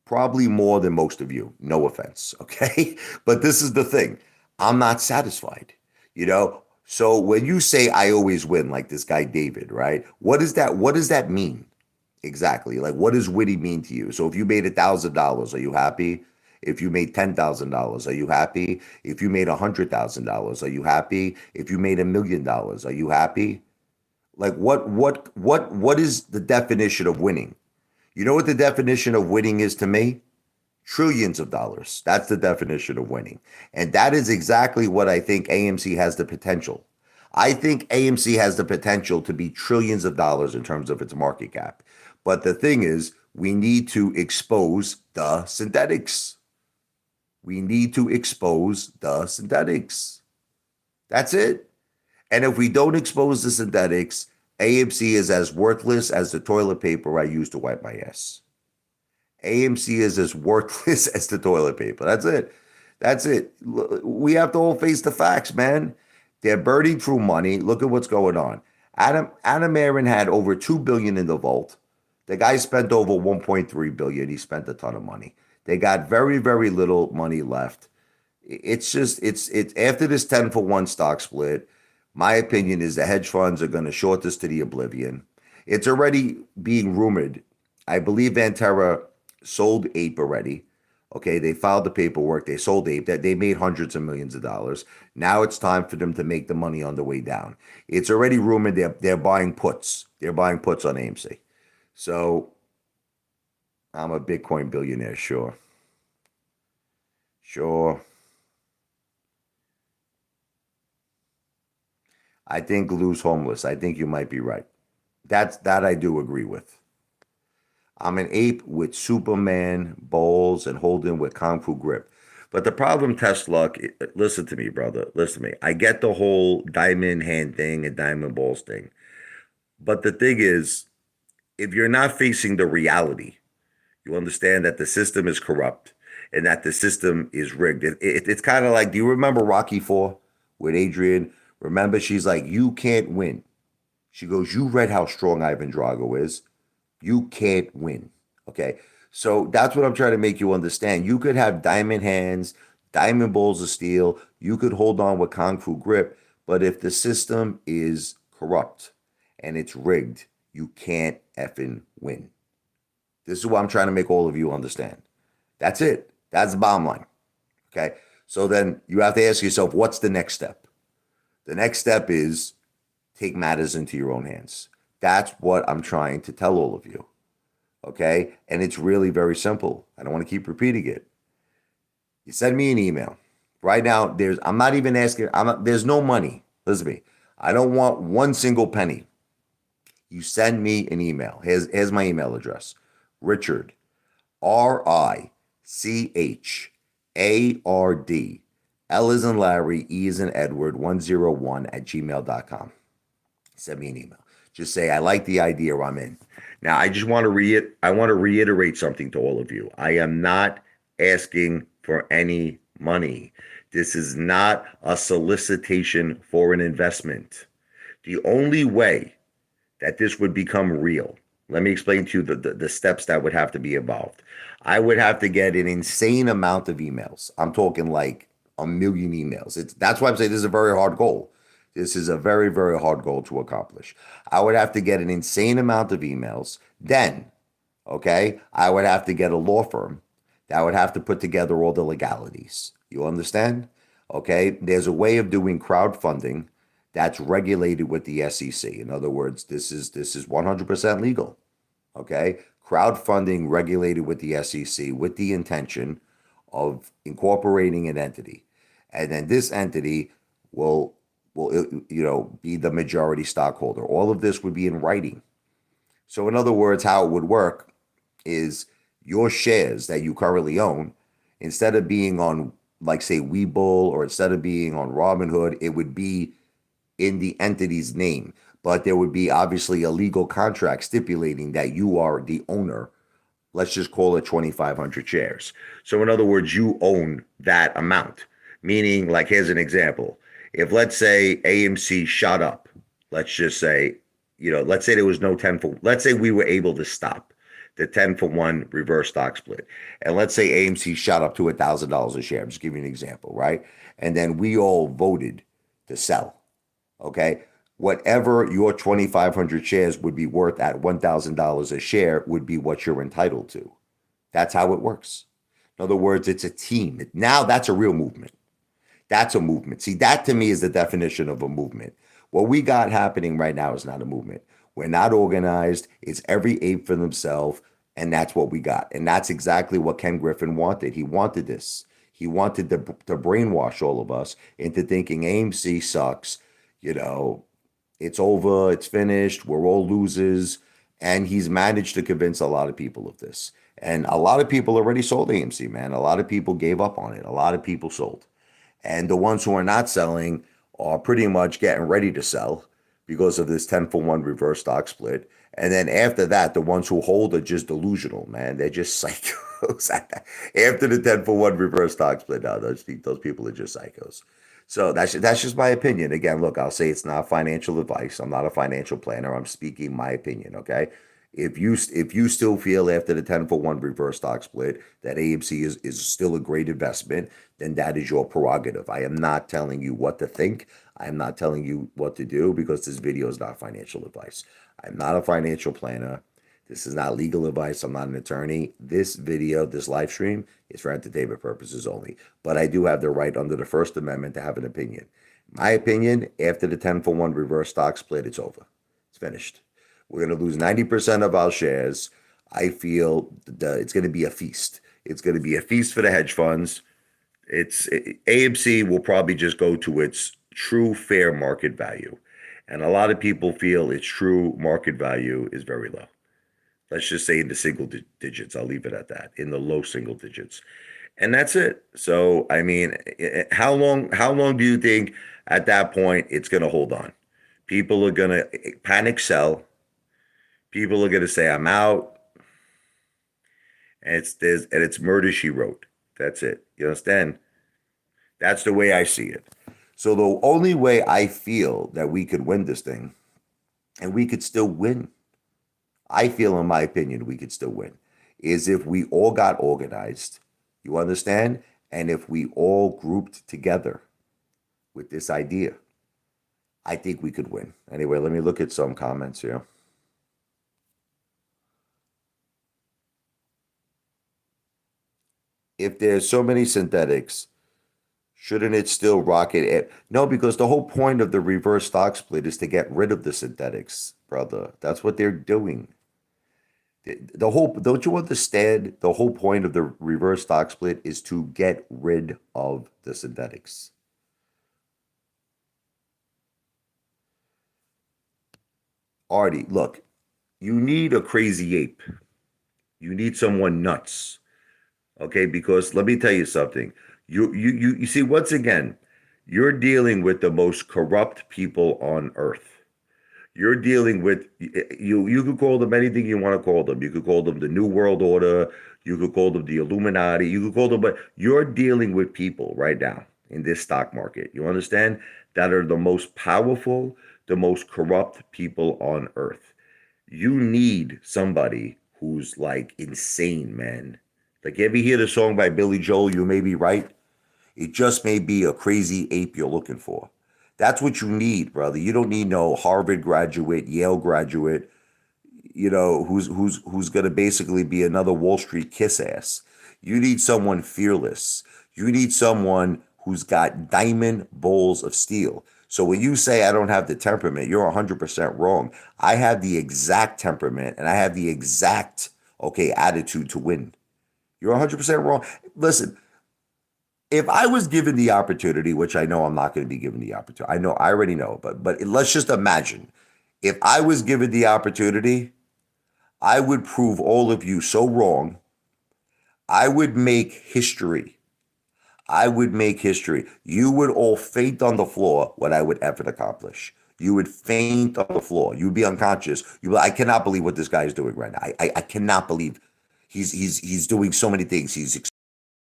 Probably more than most of you. No offense, okay? But this is the thing. I'm not satisfied. You know? So when you say I always win, like this guy David, right? What does that mean? Exactly. Like, what does witty mean to you? So if you made $1,000, are you happy? If you made $10,000, are you happy? If you made $100,000, are you happy? If you made $1 million, are you happy? Like, what is the definition of winning? You know what the definition of winning is to me? Trillions of dollars. That's the definition of winning. And that is exactly what I think AMC has the potential. I think AMC has the potential to be trillions of dollars in terms of its market cap. But the thing is, we need to expose the synthetics. We need to expose the synthetics. That's it. And if we don't expose the synthetics, AMC is as worthless as the toilet paper I use to wipe my ass. AMC is as worthless as the toilet paper. That's it. That's it. We have to all face the facts, man. They're burning through money. Look at what's going on. Adam Aaron had over 2 billion in the vault. The guy spent over 1.3 billion. He spent a ton of money. They got very, very little money left. It's after this 10 for 1 stock split. My opinion is the hedge funds are going to short this to the oblivion. It's already being rumored. I believe Vantera sold Ape already. Okay, they filed the paperwork. They sold Ape. That they made hundreds of millions of dollars. Now it's time for them to make the money on the way down. It's already rumored they're buying puts. They're buying puts on AMC. So I'm a Bitcoin billionaire, sure. Sure. I think lose homeless. I think you might be right. That I do agree with. I'm an ape with Superman balls and holding with Kung Fu grip. But the problem, Tesla, listen to me, brother. Listen to me. I get the whole diamond hand thing and diamond balls thing. But the thing is, if you're not facing the reality, you understand that the system is corrupt and that the system is rigged. It's kind of like, do you remember Rocky 4 with Adrian? Remember, she's like, you can't win. She goes, you read how strong Ivan Drago is. You can't win. Okay. So that's what I'm trying to make you understand. You could have diamond hands, diamond balls of steel. You could hold on with Kung Fu grip. But if the system is corrupt and it's rigged, you can't effing win. This is what I'm trying to make all of you understand. That's it. That's the bottom line. Okay. So then you have to ask yourself, what's the next step? The next step is take matters into your own hands. That's what I'm trying to tell all of you. Okay. And it's really very simple. I don't want to keep repeating it. You send me an email. Right now, I'm not even asking, there's no money. Listen to me. I don't want one single penny. You send me an email. Here's my email address. Richard, RICHARD, L is in Larry, E is in Edward, 101 at gmail.com. Send me an email. Just say, I like the idea, I'm in. Now, I just want to reiterate something to all of you. I am not asking for any money. This is not a solicitation for an investment. The only way that this would become real, let me explain to you the steps that would have to be involved. I would have to get an insane amount of emails. I'm talking like a million emails. That's why I'm saying this is a very hard goal. This is a very, very hard goal to accomplish. I would have to get an insane amount of emails. Then, okay, I would have to get a law firm that would have to put together all the legalities. You understand? Okay, there's a way of doing crowdfunding that's regulated with the SEC. In other words, this is 100% legal. Okay, crowdfunding regulated with the SEC with the intention of incorporating an entity. and then this entity will be the majority stockholder. All of this would be in writing. So in other words, how it would work is your shares that you currently own, instead of being on, like, say, Webull, or instead of being on Robinhood, it would be in the entity's name. But there would be obviously a legal contract stipulating that you are the owner. Let's just call it 2,500 shares. So in other words, you own that amount. Meaning, like, here's an example. If, let's say, AMC shot up, let's just say, let's say there was no 10 for, let's say we were able to stop the 10-for-1 reverse stock split. And let's say AMC shot up to $1,000 a share. I'm just giving you an example, right? And then we all voted to sell. Okay. Whatever your 2,500 shares would be worth at $1,000 a share would be what you're entitled to. That's how it works. In other words, it's a team. Now that's a real movement. That's a movement. See, that to me is the definition of a movement. What we got happening right now is not a movement. We're not organized. It's every ape for themselves. And that's what we got. And that's exactly what Ken Griffin wanted. He wanted this. He wanted to brainwash all of us into thinking AMC sucks. It's over. It's finished. We're all losers. And he's managed to convince a lot of people of this. And a lot of people already sold AMC, man. A lot of people gave up on it. A lot of people sold. And the ones who are not selling are pretty much getting ready to sell because of this 10-for-1 reverse stock split. And then after that, the ones who hold are just delusional, man. They're just psychos. After the 10-for-1 reverse stock split, now those people are just psychos. So that's just my opinion. Again, look, I'll say it's not financial advice. I'm not a financial planner. I'm speaking my opinion, okay? If you still feel after the 10-for-1 reverse stock split that AMC is still a great investment, then that is your prerogative. I am not telling you what to think. I am not telling you what to do, because this video is not financial advice. I'm not a financial planner. This is not legal advice. I'm not an attorney. This video, this live stream, is for entertainment purposes only. But I do have the right under the First Amendment to have an opinion. My opinion, after the 10-for-1 reverse stock split, it's over. It's finished. We're going to lose 90% of our shares. I feel it's going to be a feast. It's going to be a feast for the hedge funds. AMC will probably just go to its true fair market value. And a lot of people feel its true market value is very low. Let's just say in the single digits. I'll leave it at that, in the low single digits. And that's it. So, I mean, how long do you think at that point it's going to hold on? People are going to panic sell. People are going to say, I'm out. And it's murder, she wrote. That's it. You understand? That's the way I see it. So the only way I feel that we could win this thing, and we could still win, I feel, in my opinion, we could still win, is if we all got organized. You understand? And if we all grouped together with this idea, I think we could win. Anyway, let me look at some comments here. If there's so many synthetics, shouldn't it still rocket? No, because the whole point of the reverse stock split is to get rid of the synthetics, brother. That's what they're doing. The whole, don't you understand? The whole point of the reverse stock split is to get rid of the synthetics. Artie, look, you need a crazy ape. You need someone nuts. Okay, because let me tell you something. You see, once again, you're dealing with the most corrupt people on earth. You're dealing with, you could call them anything you want to call them. You could call them the New World Order. You could call them the Illuminati. You could call them, but you're dealing with people right now in this stock market. You understand? That are the most powerful, the most corrupt people on earth. You need somebody who's like insane, man. Like, you ever hear the song by Billy Joel, You May Be Right? It just may be a crazy ape you're looking for. That's what you need, brother. You don't need no Harvard graduate, Yale graduate, who's gonna basically be another Wall Street kiss ass. You need someone fearless. You need someone who's got diamond bowls of steel. So when you say I don't have the temperament, you're 100% wrong. I have the exact temperament, and I have the exact attitude to win. You're 100% wrong. Listen, If I was given the opportunity, which I know I'm not going to be given the opportunity, I already know, but let's just imagine if I was given the opportunity, I would prove all of you so wrong. I would make history. I would make history. You would all faint on the floor what I would ever accomplish. You would faint on the floor. You would be unconscious. I cannot believe what this guy is doing right now. I cannot believe he's doing so many things. He's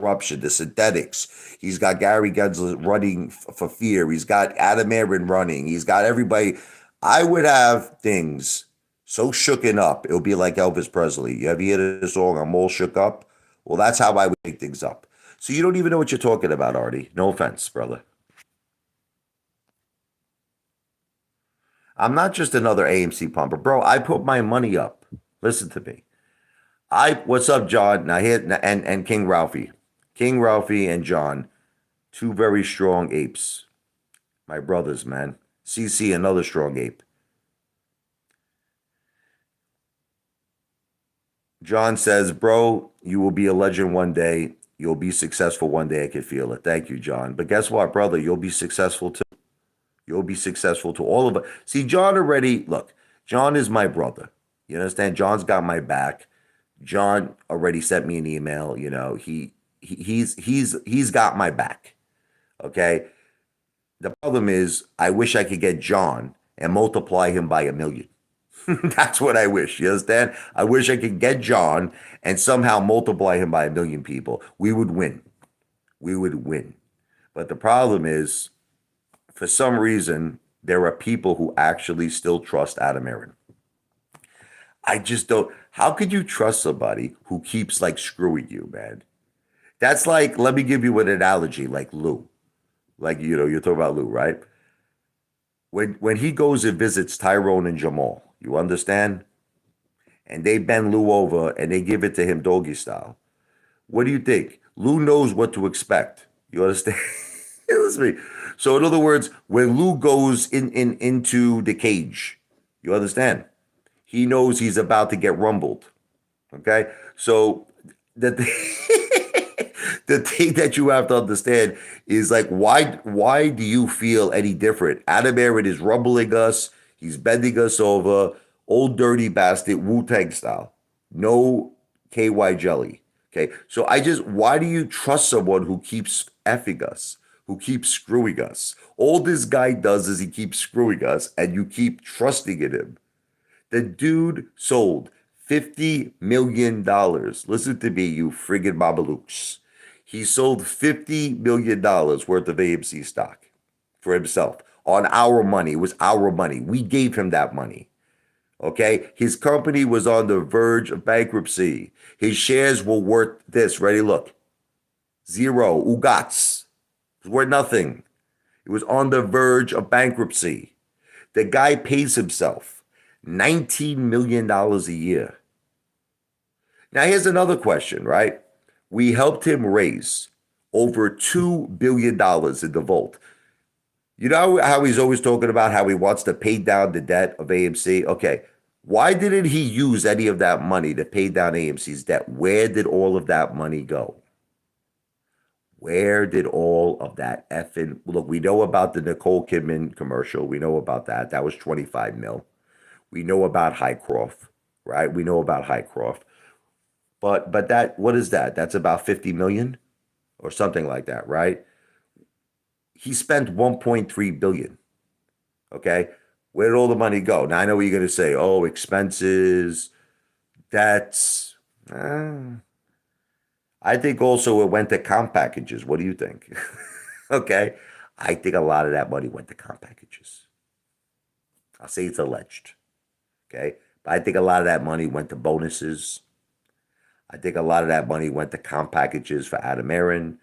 corruption, the synthetics. He's got Gary Gensler running for fear. He's got Adam Aaron running. He's got everybody. I would have things so shooken up. It would be like Elvis Presley. You ever hear this song, I'm all shook up? Well, that's how I would make things up. So you don't even know what you're talking about, Artie. No offense, brother. I'm not just another AMC pumper. Bro, I put my money up. Listen to me. What's up, John? Now here and King Ralphie. King Ralphie and John, two very strong apes. My brothers, man. CC, another strong ape. John says, bro, you will be a legend one day. You'll be successful one day. I can feel it. Thank you, John. But guess what, brother? You'll be successful too. You'll be successful to all of us. See, John already, look, John is my brother. You understand? John's got my back. John already sent me an email. You know, he's got my back. Okay. The problem is, I wish I could get John and multiply him by 1,000,000. That's what I wish. You understand? I wish I could get John and somehow multiply him by 1,000,000 people. We would win. We would win. But the problem is, for some reason, there are people who actually still trust Adam Aaron. I just don't. How could you trust somebody who keeps like screwing you, man? That's like, let me give you an analogy, like Lou. Like, you know, you're talking about Lou, right? When he goes and visits Tyrone and Jamal, you understand? And they bend Lou over and they give it to him doggy style. What do you think? Lou knows what to expect. You understand? Listen to me. So in other words, when Lou goes into the cage, you understand? He knows he's about to get rumbled. Okay? So the the thing that you have to understand is like why do you feel any different? Adam Aaron is rumbling us, he's bending us over, old dirty bastard, Wu-Tang style. No KY jelly. Okay. So why do you trust someone who keeps effing us, who keeps screwing us? All this guy does is he keeps screwing us and you keep trusting in him. The dude sold $50 million. Listen to me, you friggin' babalooks. He sold $50 million worth of AMC stock for himself on our money. It was our money. We gave him that money. Okay? His company was on the verge of bankruptcy. His shares were worth this. Ready? Look. Zero. Ugats. It was worth nothing. It was on the verge of bankruptcy. The guy pays himself $19 million a year. Now, here's another question, right? We helped him raise over $2 billion in the vault. You know how he's always talking about how he wants to pay down the debt of AMC? Okay, why didn't he use any of that money to pay down AMC's debt? Where did all of that money go? Where did all of that effing... Look, we know about the Nicole Kidman commercial. We know about that. That was 25 mil. We know about Highcroft, right? We know about Highcroft. But that, what is that? That's about 50 million or something like that, right? He spent 1.3 billion. Okay. Where did all the money go? Now I know what you're going to say. Oh, expenses, debts. I think also it went to comp packages. What do you think? Okay. I think a lot of that money went to comp packages. I'll say it's alleged. Okay. But I think a lot of that money went to bonuses. I think a lot of that money went to comp packages for Adam Aaron,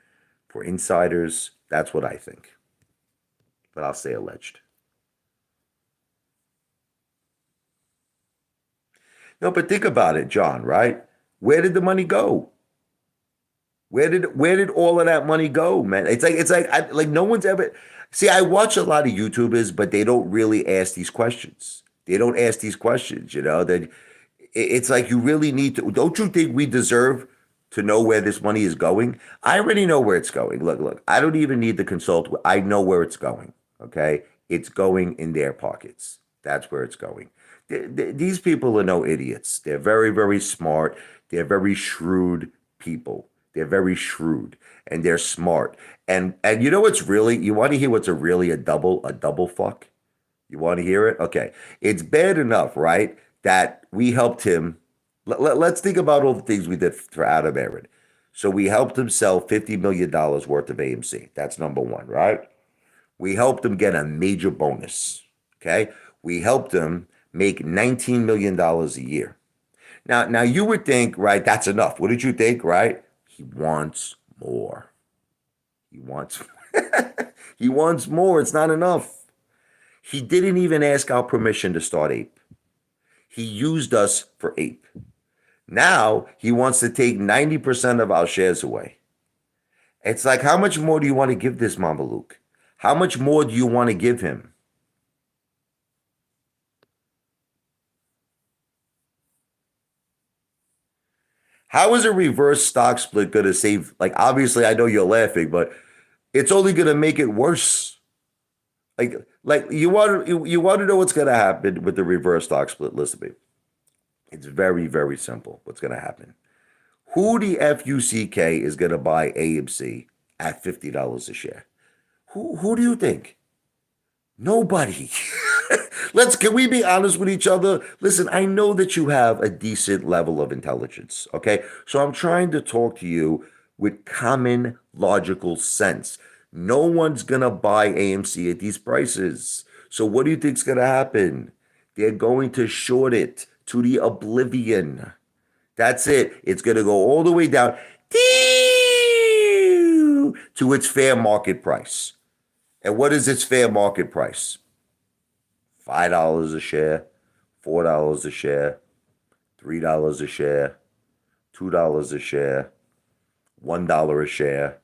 for insiders. That's what I think. But I'll say alleged. No, but think about it, John, right? Where did the money go? Where did all of that money go, man? Like no one's ever... See, I watch a lot of YouTubers, but they don't really ask these questions. They don't ask these questions, you know? That it's like you really need to... Don't you think we deserve to know where this money is going? I already know where it's going. Look, I don't even need to consult. I know where it's going. Okay. It's going in their pockets. That's where it's going. These people are no idiots. They're very, very smart. They're very shrewd people. They're very shrewd and they're smart. And you know what's really, you want to hear what's a double fuck? You want to hear it? Okay. It's bad enough, right? That we helped him. Let's think about all the things we did for Adam Aaron. So we helped him sell $50 million worth of AMC. That's number one, right? We helped him get a major bonus. Okay. We helped him make $19 million a year. Now you would think, right, that's enough. What did you think, right? He wants more. He wants he wants more. It's not enough. He didn't even ask our permission to start Ape. He used us for Ape. Now he wants to take 90% of our shares away. It's like, how much more do you want to give this Mama Luke? How much more do you want to give him? How is a reverse stock split going to save? Like, obviously, I know you're laughing, but it's only going to make it worse. Like you want to know what's going to happen with the reverse stock split? Listen to me. It's very, very simple. What's going to happen? Who the fuck is going to buy AMC at $50 a share? Who do you think? Nobody. Can we be honest with each other? Listen, I know that you have a decent level of intelligence, okay? So I'm trying to talk to you with common logical sense. No one's gonna buy AMC at these prices. So what do you think's gonna happen? They're going to short it to the oblivion. That's it. It's gonna go all the way down to its fair market price. And what is its fair market price? $5 a share, $4 a share, $3 a share, $2 a share, $1 a share,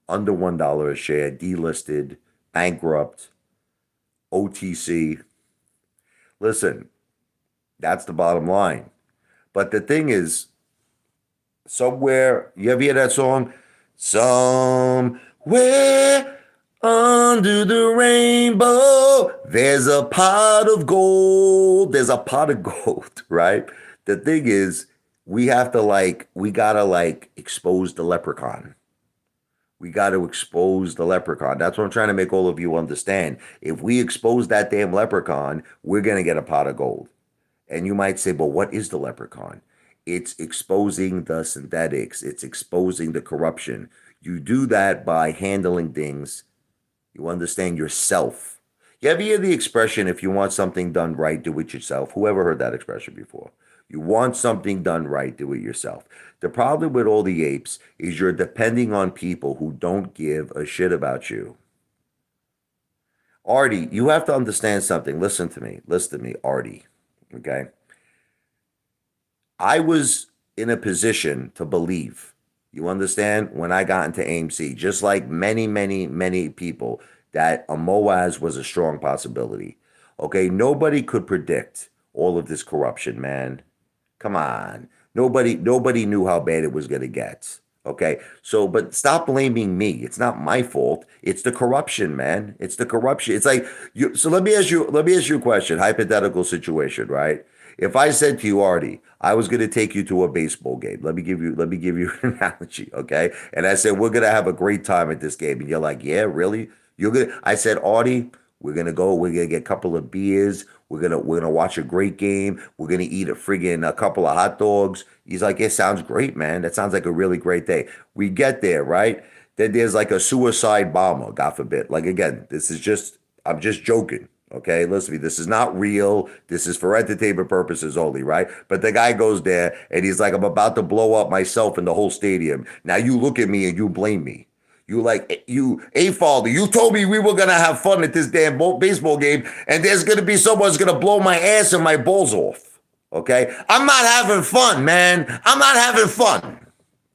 under $1 a share, delisted, bankrupt, OTC. Listen, that's the bottom line. But the thing is, somewhere, you ever hear that song? Somewhere under the rainbow, there's a pot of gold. There's a pot of gold, right? The thing is, we gotta expose the leprechaun. We got to expose the leprechaun. That's what I'm trying to make all of you understand. If we expose that damn leprechaun, we're going to get a pot of gold. And you might say, but what is the leprechaun? It's exposing the synthetics. It's exposing the corruption. You do that by handling things. You understand yourself. You ever hear the expression, if you want something done right, do it yourself? Whoever heard that expression before? You want something done right, do it yourself. The problem with all the apes is you're depending on people who don't give a shit about you. Artie, you have to understand something. Listen to me. Listen to me, Artie. Okay? I was in a position to believe, you understand, when I got into AMC, just like many, many, many people, that a MOAS was a strong possibility. Okay? Nobody could predict all of this corruption, man. Come on. Nobody knew how bad it was going to get. Okay. So, but stop blaming me. It's not my fault. It's the corruption, man. It's the corruption. It's like you. So let me ask you a question. Hypothetical situation, right? If I said to you, Artie, I was going to take you to a baseball game. Let me give you an analogy. Okay. And I said, we're going to have a great time at this game. And you're like, yeah, really? I said, Artie, we're gonna get a couple of beers. We're gonna watch a great game. We're gonna eat a couple of hot dogs. He's like, it sounds great, man. That sounds like a really great day. We get there, right? Then there's like a suicide bomber, God forbid. Like again, I'm just joking. Okay, listen to me. This is not real. This is for entertainment purposes only, right? But the guy goes there and he's like, I'm about to blow up myself and the whole stadium. Now you look at me and you blame me. Apefather, you told me we were going to have fun at this damn baseball game, and there's going to be someone's going to blow my ass and my balls off. Okay? I'm not having fun, man. I'm not having fun.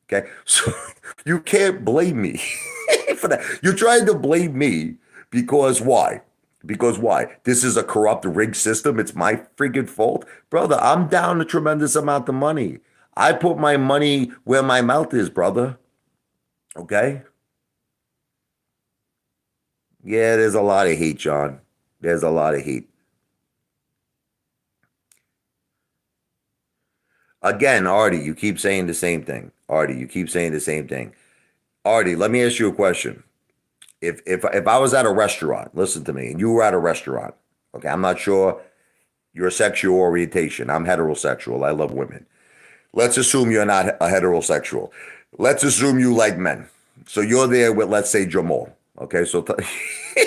Okay? So you can't blame me for that. You're trying to blame me because why? Because why? This is a corrupt rigged system. It's my freaking fault. Brother, I'm down a tremendous amount of money. I put my money where my mouth is, brother. Okay? Yeah, there's a lot of hate, John. There's a lot of hate. Again, Artie, you keep saying the same thing. Artie, you keep saying the same thing. Artie, let me ask you a question. If I was at a restaurant, listen to me, and you were at a restaurant, okay, I'm not sure your sexual orientation. I'm heterosexual. I love women. Let's assume you're not a heterosexual. Let's assume you like men. So you're there with, let's say, Jamal. Okay, so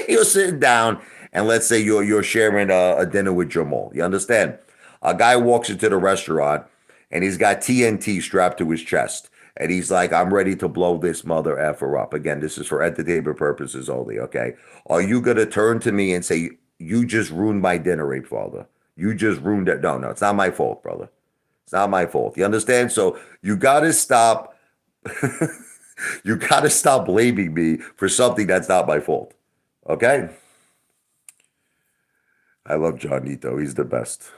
you're sitting down, and let's say you're sharing a dinner with Jamal. You understand? A guy walks into the restaurant, and he's got TNT strapped to his chest, and he's like, "I'm ready to blow this mother effer up." Again, this is for entertainment purposes only. Okay, are you gonna turn to me and say, "You just ruined my dinner, Apefather. You just ruined it"? No, no, it's not my fault, brother. It's not my fault. You understand? So you got to stop. You got to stop blaming me for something that's not my fault. Okay? I love Johnito. He's the best.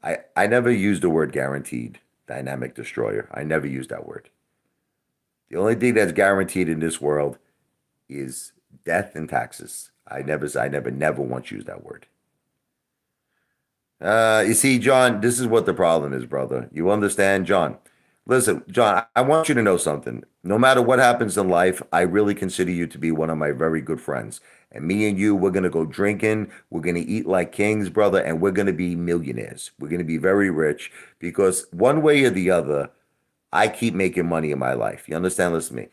I never used the word guaranteed dynamic destroyer. I never used that word. The only thing that's guaranteed in this world is death and taxes. I never once used that word. You see, John, this is what the problem is, brother. You understand, John? Listen, John, I want you to know something. No matter what happens in life, I really consider you to be one of my very good friends. And me and you, we're going to go drinking. We're going to eat like kings, brother, and we're going to be millionaires. We're going to be very rich because one way or the other, I keep making money in my life. You understand? Listen to me.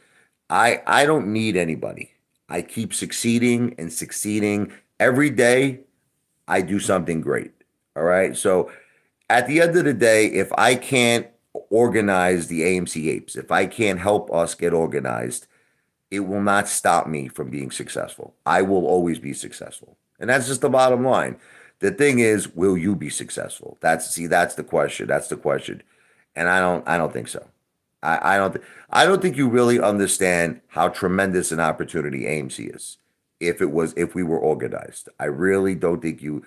I don't need anybody. I keep succeeding and succeeding. Every day, I do something great. All right. So at the end of the day, if I can't organize the AMC Apes, if I can't help us get organized, it will not stop me from being successful. I will always be successful. And that's just the bottom line. The thing is, will you be successful? That's the question. That's the question. And I don't think so. I don't think you really understand how tremendous an opportunity AMC is. If we were organized, I really don't think you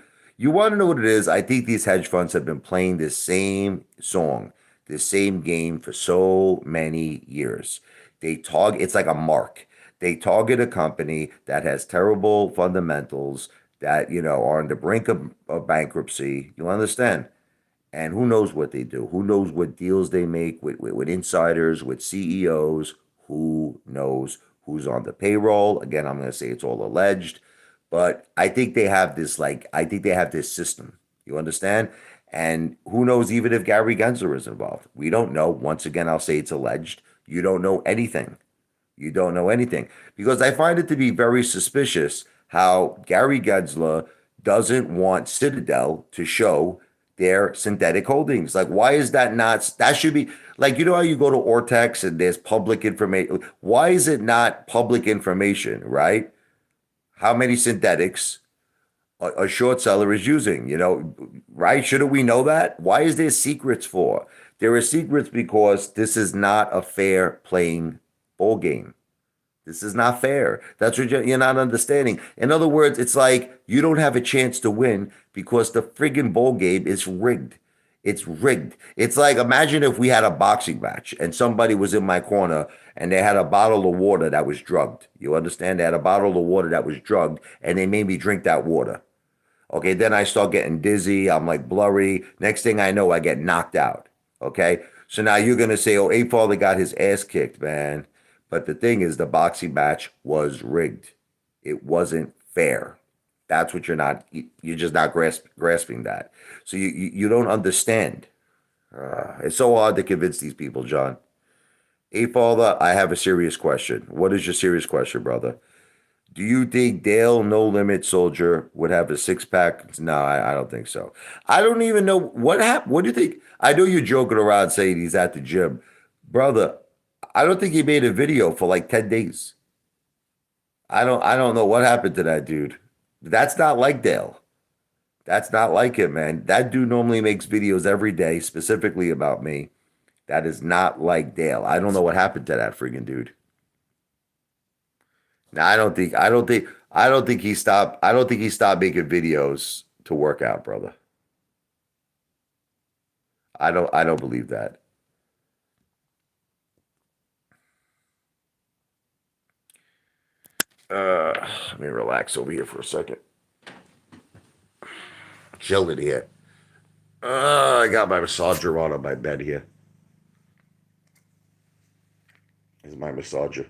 want to know what it is. I think these hedge funds have been playing this same song, this same game for so many years. It's like a mark. They target a company that has terrible fundamentals that are on the brink of bankruptcy. You understand? And who knows what they do? Who knows what deals they make with insiders, with CEOs? Who knows who's on the payroll? Again, I'm going to say it's all alleged, but I think they have this system. You understand? And who knows even if Gary Gensler is involved? We don't know. Once again, I'll say it's alleged. You don't know anything. You don't know anything. Because I find it to be very suspicious how Gary Gensler doesn't want Citadel to show their synthetic holdings. Like, why is that not? That should be like, how you go to Ortex and there's public information. Why is it not public information, right? How many synthetics a short seller is using, right? Shouldn't we know that? Why is there secrets for? There are secrets because this is not a fair playing ball game. This is not fair. That's what you're not understanding. In other words, it's like you don't have a chance to win because the friggin' bowl game is rigged. It's rigged. It's like imagine if we had a boxing match and somebody was in my corner and they had a bottle of water that was drugged. You understand? They had a bottle of water that was drugged and they made me drink that water. Okay, then I start getting dizzy. I'm like blurry. Next thing I know, I get knocked out. Okay, so now you're gonna say, "Oh, Apefather got his ass kicked, man." But the thing is, the boxing match was rigged. It wasn't fair. That's what you're just not grasping that. So you don't understand. It's so hard to convince these people, John. Apefather, I have a serious question. What is your serious question, brother? Do you think Dale No Limit Soldier would have a six pack? No, I don't think so. I don't even know what happened. What do you think? I know you're joking around saying he's at the gym. Brother, I don't think he made a video for like 10 days. I don't know what happened to that dude. That's not like Dale. That's not like him, man. That dude normally makes videos every day, specifically about me. That is not like Dale. I don't know what happened to that freaking dude. Now, I don't think I don't think he stopped making videos to work out, brother. I don't believe that. Let me relax over here for a second. Chilling here. I got my massager on my bed here. This is my massager.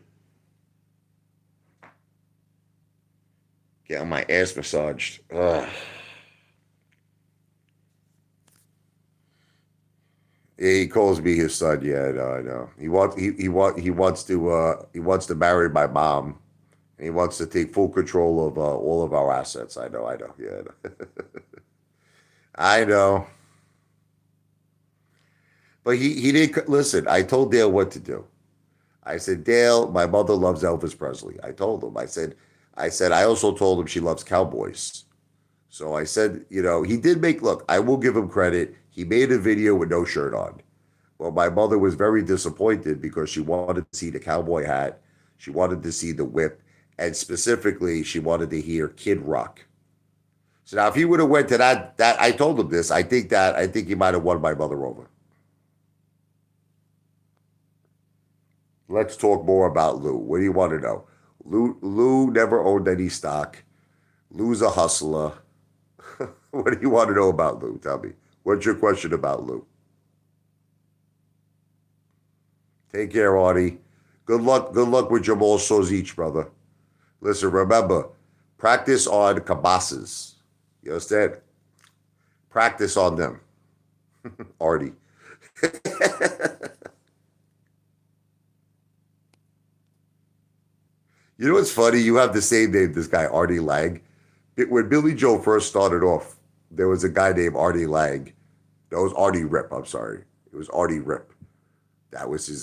Getting my ass massaged. Yeah, he calls me his son. Yeah, I know, I know. He wants to marry my mom. And he wants to take full control of all of our assets. I know. Yeah, I know. I know. But he didn't listen. I told Dale what to do. I said, Dale, my mother loves Elvis Presley. I told him. I also told him she loves cowboys. So I said, he did make, look, I will give him credit. He made a video with no shirt on. Well, my mother was very disappointed because she wanted to see the cowboy hat. She wanted to see the whip. And specifically, she wanted to hear Kid Rock. So now if he would have went to that I told him this, I think he might have won my mother over. Let's talk more about Lou. What do you want to know? Lou never owned any stock. Lou's a hustler. What do you want to know about Lou? Tell me. What's your question about Lou? Take care, Artie. Good luck. Good luck with Jamal Soz each, brother. Listen, remember, practice on cabasas. You understand? Practice on them, Artie. You know what's funny? You have the same name, this guy, Artie Lang. When Billy Joe first started off, there was a guy named Artie Lang. That was Artie Rip, I'm sorry. It was Artie Rip. That was he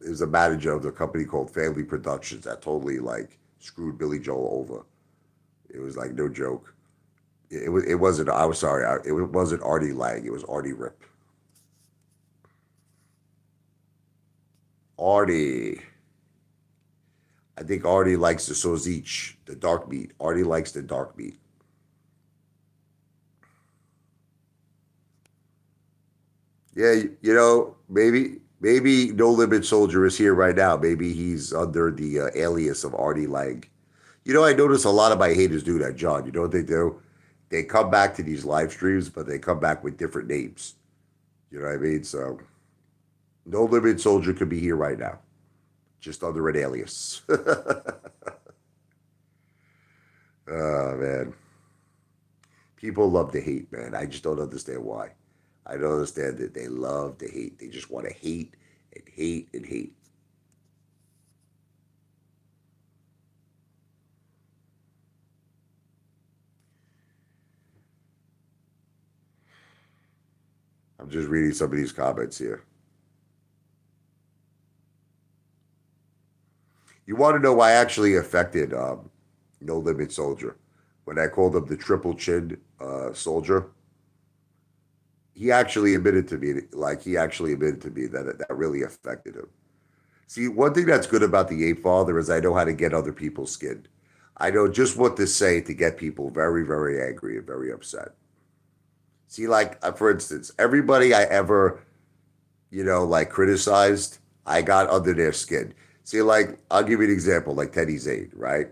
was a manager of the company called Family Productions that totally like screwed Billy Joel over. It was like no joke. It wasn't, I was sorry, it wasn't Artie Lang, it was Artie Rip. Artie. I think Artie likes the sausage, the dark meat. Artie likes the dark meat. Yeah, maybe No Limit Soldier is here right now. Maybe he's under the alias of Artie Lang. I notice a lot of my haters do that, John. You know what they do? They come back to these live streams, but they come back with different names. You know what I mean? So No Limit Soldier could be here right now, just under an alias. Oh man, people love to hate, man. I just don't understand why. I don't understand that they love to hate. They just want to hate and hate and hate. I'm just reading some of these comments here. You want to know why I actually affected No Limit Soldier when I called him the triple chin soldier? He actually admitted to me that that really affected him. See, one thing that's good about the Apefather is I know how to get other people's skin. I know just what to say to get people very, very angry and very upset. See, like for instance, everybody I ever, like criticized, I got under their skin. See, like I'll give you an example, like Teddy Zane, right?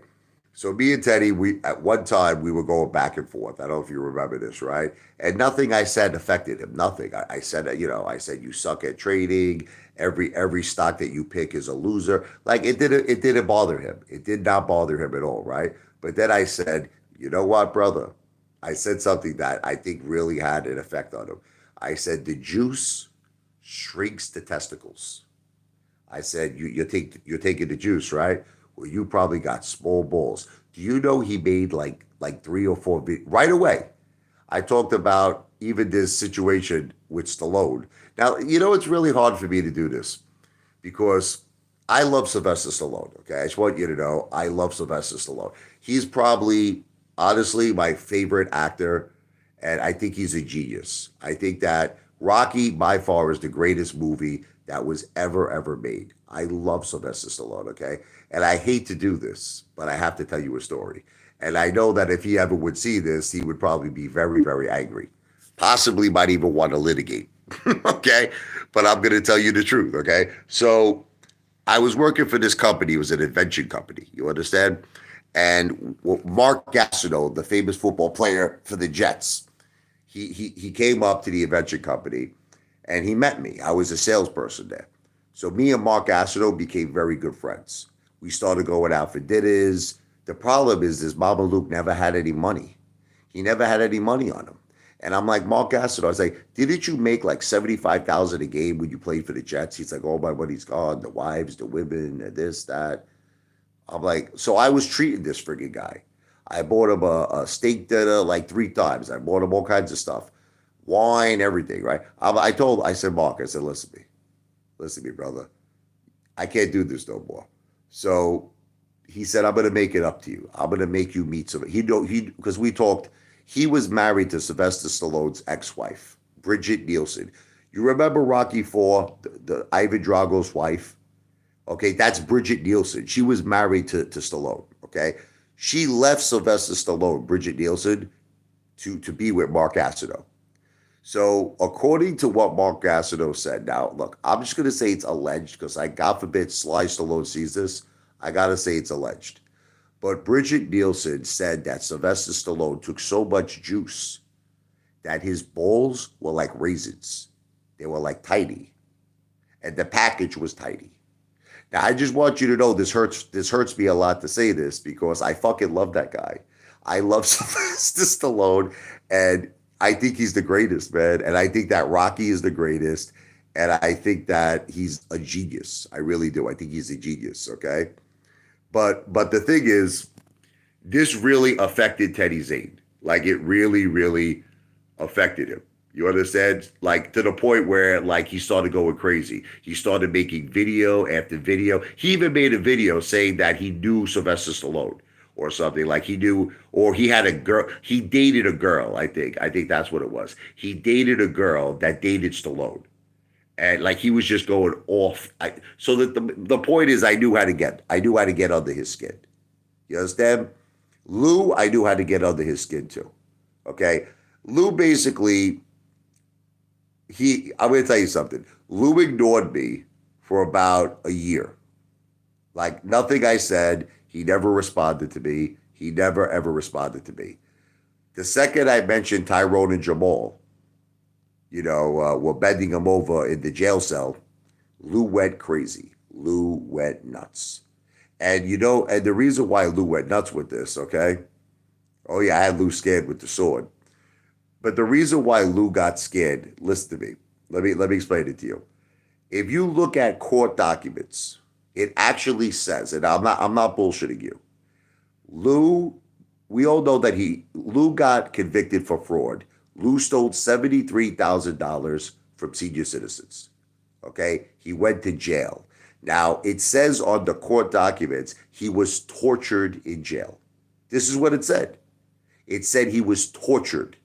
So me and Teddy, we at one time we were going back and forth. I don't know if you remember this, right? And nothing I said affected him. Nothing. I said, I said you suck at trading. Every stock that you pick is a loser. Like it didn't bother him. It did not bother him at all, right? But then I said, you know what, brother? I said something that I think really had an effect on him. I said the juice shrinks the testicles. I said, you're taking the juice, right? Well, you probably got small balls. Do you know he made like three or four right away? I talked about even this situation with Stallone. Now, it's really hard for me to do this because I love Sylvester Stallone. Okay, I just want you to know I love Sylvester Stallone. He's probably honestly my favorite actor, and I think he's a genius. I think that Rocky by far is the greatest movie that was ever made. I love Sylvester Stallone. Okay, and I hate to do this, but I have to tell you a story. And I know that if he ever would see this, he would probably be very, very angry. Possibly might even want to litigate. Okay. But I'm going to tell you the truth. Okay. So I was working for this company. It was an invention company. You understand? And Mark Gastineau, the famous football player for the Jets, he came up to the invention company and he met me. I was a salesperson there. So me and Mark Gastineau became very good friends. We started going out for dinners. The problem is this Mama Luke never had any money. He never had any money on him. And I'm like, Mark Gastineau, I was like, didn't you make like 75,000 a game when you played for the Jets? He's like, oh, my money's gone. The wives, the women, this, that. I'm like, so I was treating this friggin' guy. I bought him a steak dinner like 3 times. I bought him all kinds of stuff, wine, everything, right? I said, Mark, I said, listen to me, brother. I can't do this no more. So he said, I'm going to make it up to you. I'm going to make you meet some. Because we talked, he was married to Sylvester Stallone's ex-wife, Bridget Nielsen. You remember Rocky IV, the Ivan Drago's wife? Okay, that's Bridget Nielsen. She was married to Stallone. Okay, she left Sylvester Stallone, Bridget Nielsen, to be with Mark Gastineau. So according to what Mark Gastineau said, now look, I'm just going to say it's alleged because God forbid Sly Stallone sees this. I got to say it's alleged. But Bridget Nielsen said that Sylvester Stallone took so much juice that his balls were like raisins. They were like tiny. And the package was tiny. Now, I just want you to know this hurts me a lot to say this because I fucking love that guy. I love Sylvester Stallone, and I think he's the greatest, man. And I think that Rocky is the greatest. And I think that he's a genius. I really do. I think he's a genius, okay? But the thing is, this really affected Teddy Zane. Like, it really, really affected him. You understand? Like, to the point where, like, he started going crazy. He started making video after video. He even made a video saying that he knew Sylvester Stallone or something. Like, he knew, or he had a girl. He dated a girl, I think. I think that's what it was. He dated a girl that dated Stallone. And, like, he was just going off. So that the point is, I knew how to get under his skin. You understand? Lou, I knew how to get under his skin, too. Okay? Lou basically... I'm going to tell you something. Lou ignored me for about a year. Like, nothing I said, he never responded to me. He never, ever responded to me. The second I mentioned Tyrone and Jamal, were bending him over in the jail cell, Lou went crazy. Lou went nuts. And, and the reason why Lou went nuts with this, okay? Oh, yeah, I had Lou scared with the sword. But the reason why Lou got scared, listen to me. Let me explain it to you. If you look at court documents, it actually says, and I'm not bullshitting you. Lou, we all know that Lou got convicted for fraud. Lou stole $73,000 from senior citizens. Okay? He went to jail. Now, it says on the court documents he was tortured in jail. This is what it said. It said he was tortured.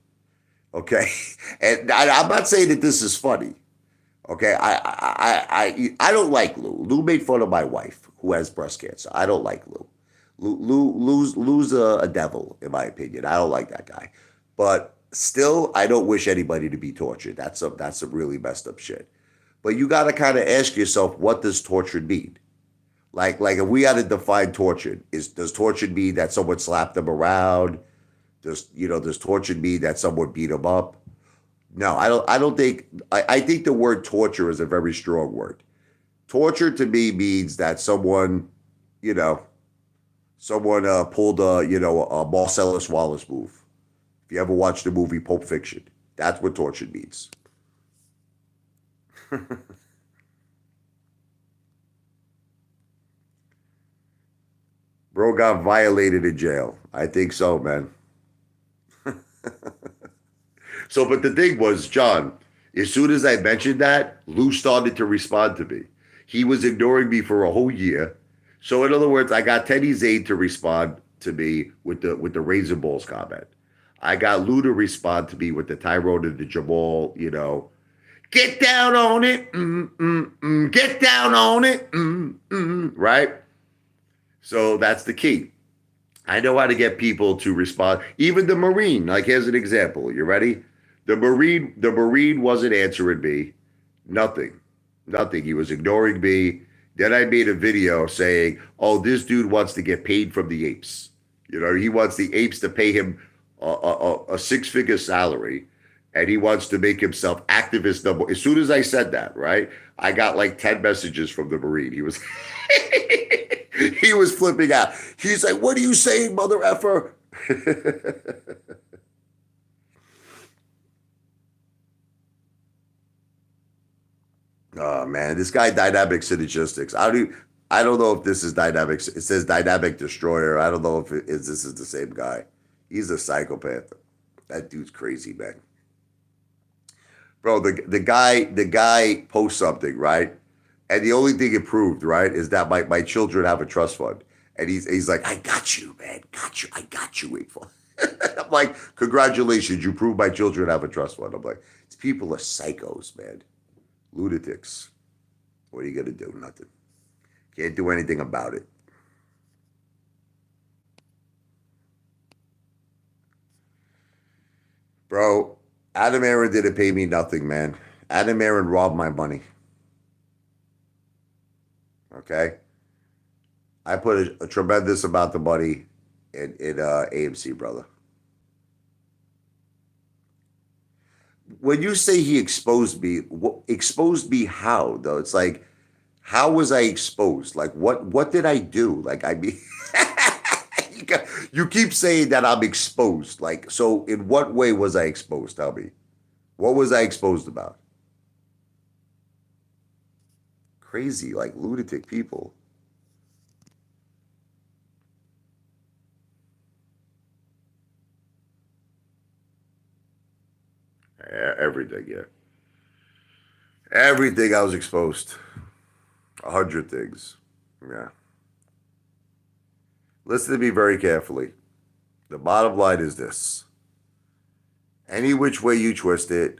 Okay, and I'm not saying that this is funny. Okay, I don't like Lou. Lou made fun of my wife who has breast cancer. I don't like Lou. Lou's a devil in my opinion. I don't like that guy. But still, I don't wish anybody to be tortured. That's some really messed up shit. But you got to kind of ask yourself, what does tortured mean? Like if we had to define tortured, does tortured mean that someone slapped them around? Does tortured mean that someone beat him up? No, I don't think. I think the word torture is a very strong word. Torture to me means that someone pulled a Marcellus Wallace move. If you ever watched the movie Pulp Fiction, that's what torture means. Bro got violated in jail. I think so, man. So, but the thing was, John, as soon as I mentioned that, Lou started to respond to me. He was ignoring me for a whole year. So, in other words, I got Teddy Zane to respond to me with the Razor Balls comment. I got Lou to respond to me with the Tyrone and the Jamal, get down on it, get down on it, right? So that's the key. I know how to get people to respond. Even the Marine, like here's an example. You ready? The Marine wasn't answering me. Nothing. Nothing. He was ignoring me. Then I made a video saying, oh, this dude wants to get paid from the apes. He wants the apes to pay him a six-figure salary, and he wants to make himself activist number. As soon as I said that, right, I got like 10 messages from the Marine. He was he was flipping out. He's like, what are you saying, mother effer? Oh man, this guy dynamic synergistics. I don't know if this is dynamic. It says dynamic destroyer. I don't know if this is the same guy. He's a psychopath. That dude's crazy, man. Bro, the guy posts something, right? And the only thing it proved, right, is that my children have a trust fund. And he's like, I got you, man. Got you. I got you, wait for. I'm like, congratulations, you proved my children have a trust fund. I'm like, these people are psychos, man. Lunatics. What are you gonna do? Nothing. Can't do anything about it. Bro, Adam Aaron didn't pay me nothing, man. Adam Aaron robbed my money. Okay? I put a tremendous amount of money in AMC, brother. When you say he exposed me how though? It's like, how was I exposed? Like, what did I do? Like, I mean, you keep saying that I'm exposed. Like, so in what way was I exposed? Tell me, what was I exposed about? Crazy, like lunatic people. Everything, yeah, everything. I was exposed. 100 things. Yeah. Listen to me very carefully. The bottom line is this: any which way you twist it,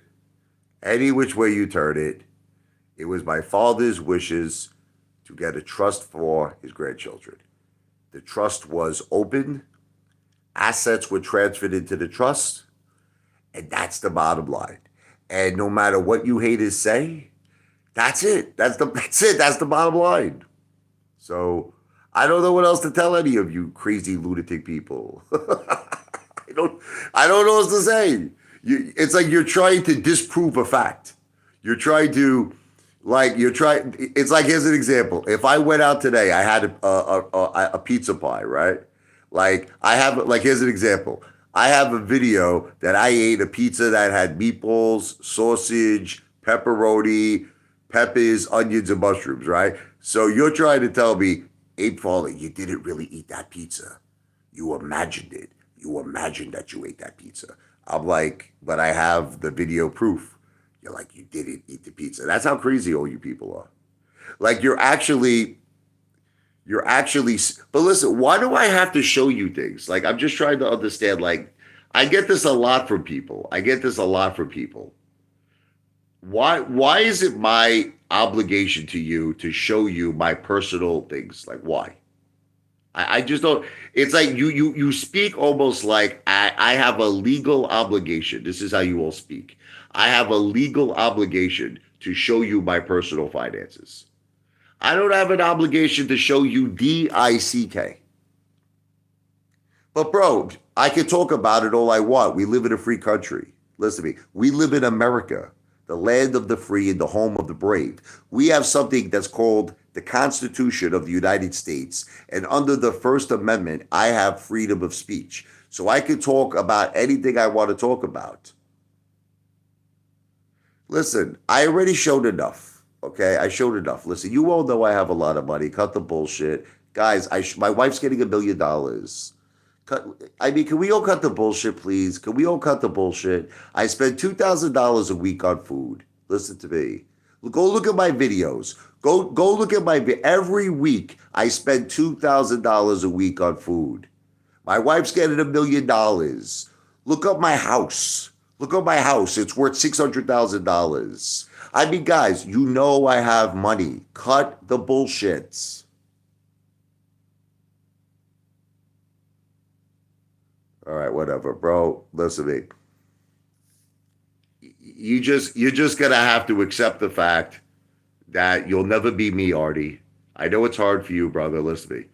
any which way you turn it, it was my father's wishes to get a trust for his grandchildren. The trust was open, assets were transferred into the trust, and that's the bottom line. And no matter what you haters say, that's it. That's it. That's the bottom line. So I don't know what else to tell any of you crazy lunatic people. don't I don't know what else to say. It's like you're trying to disprove a fact. You're trying to you're trying. It's like, here's an example. If I went out today, I had a pizza pie, right? Like I have like here's an example. I have a video that I ate a pizza that had meatballs, sausage, pepperoni, peppers, onions, and mushrooms, right? So you're trying to tell me, Apefather, you didn't really eat that pizza. You imagined it. You imagined that you ate that pizza. I'm like, but I have the video proof. You're like, you didn't eat the pizza. That's how crazy all you people are. Like you're actually, but listen, why do I have to show you things? Like, I'm just trying to understand. Like, I get this a lot from people. I get this a lot from people. Why is it my obligation to you to show you my personal things? Like, why? I just don't. It's like you speak almost like I have a legal obligation. This is how you all speak. I have a legal obligation to show you my personal finances. I don't have an obligation to show you DICK. But bro, I can talk about it all I want. We live in a free country. Listen to me. We live in America, the land of the free and the home of the brave. We have something that's called the Constitution of the United States. And under the First Amendment, I have freedom of speech. So I can talk about anything I want to talk about. Listen, I already showed enough. Okay, I showed enough. Listen, you all know I have a lot of money. Cut the bullshit, guys. My wife's getting $1 million. Cut. I mean, can we all cut the bullshit, please? Can we all cut the bullshit? I spend $2,000 a week on food. Listen to me. Go look at my videos. Go look at every week. I spend $2,000 a week on food. My wife's getting $1 million. Look up my house. Look up my house. It's worth $600,000. I mean, guys, you know I have money. Cut the bullshits. All right, whatever, bro. Listen to me. You're just gonna have to accept the fact that you'll never be me, Artie. I know it's hard for you, brother. Listen to me.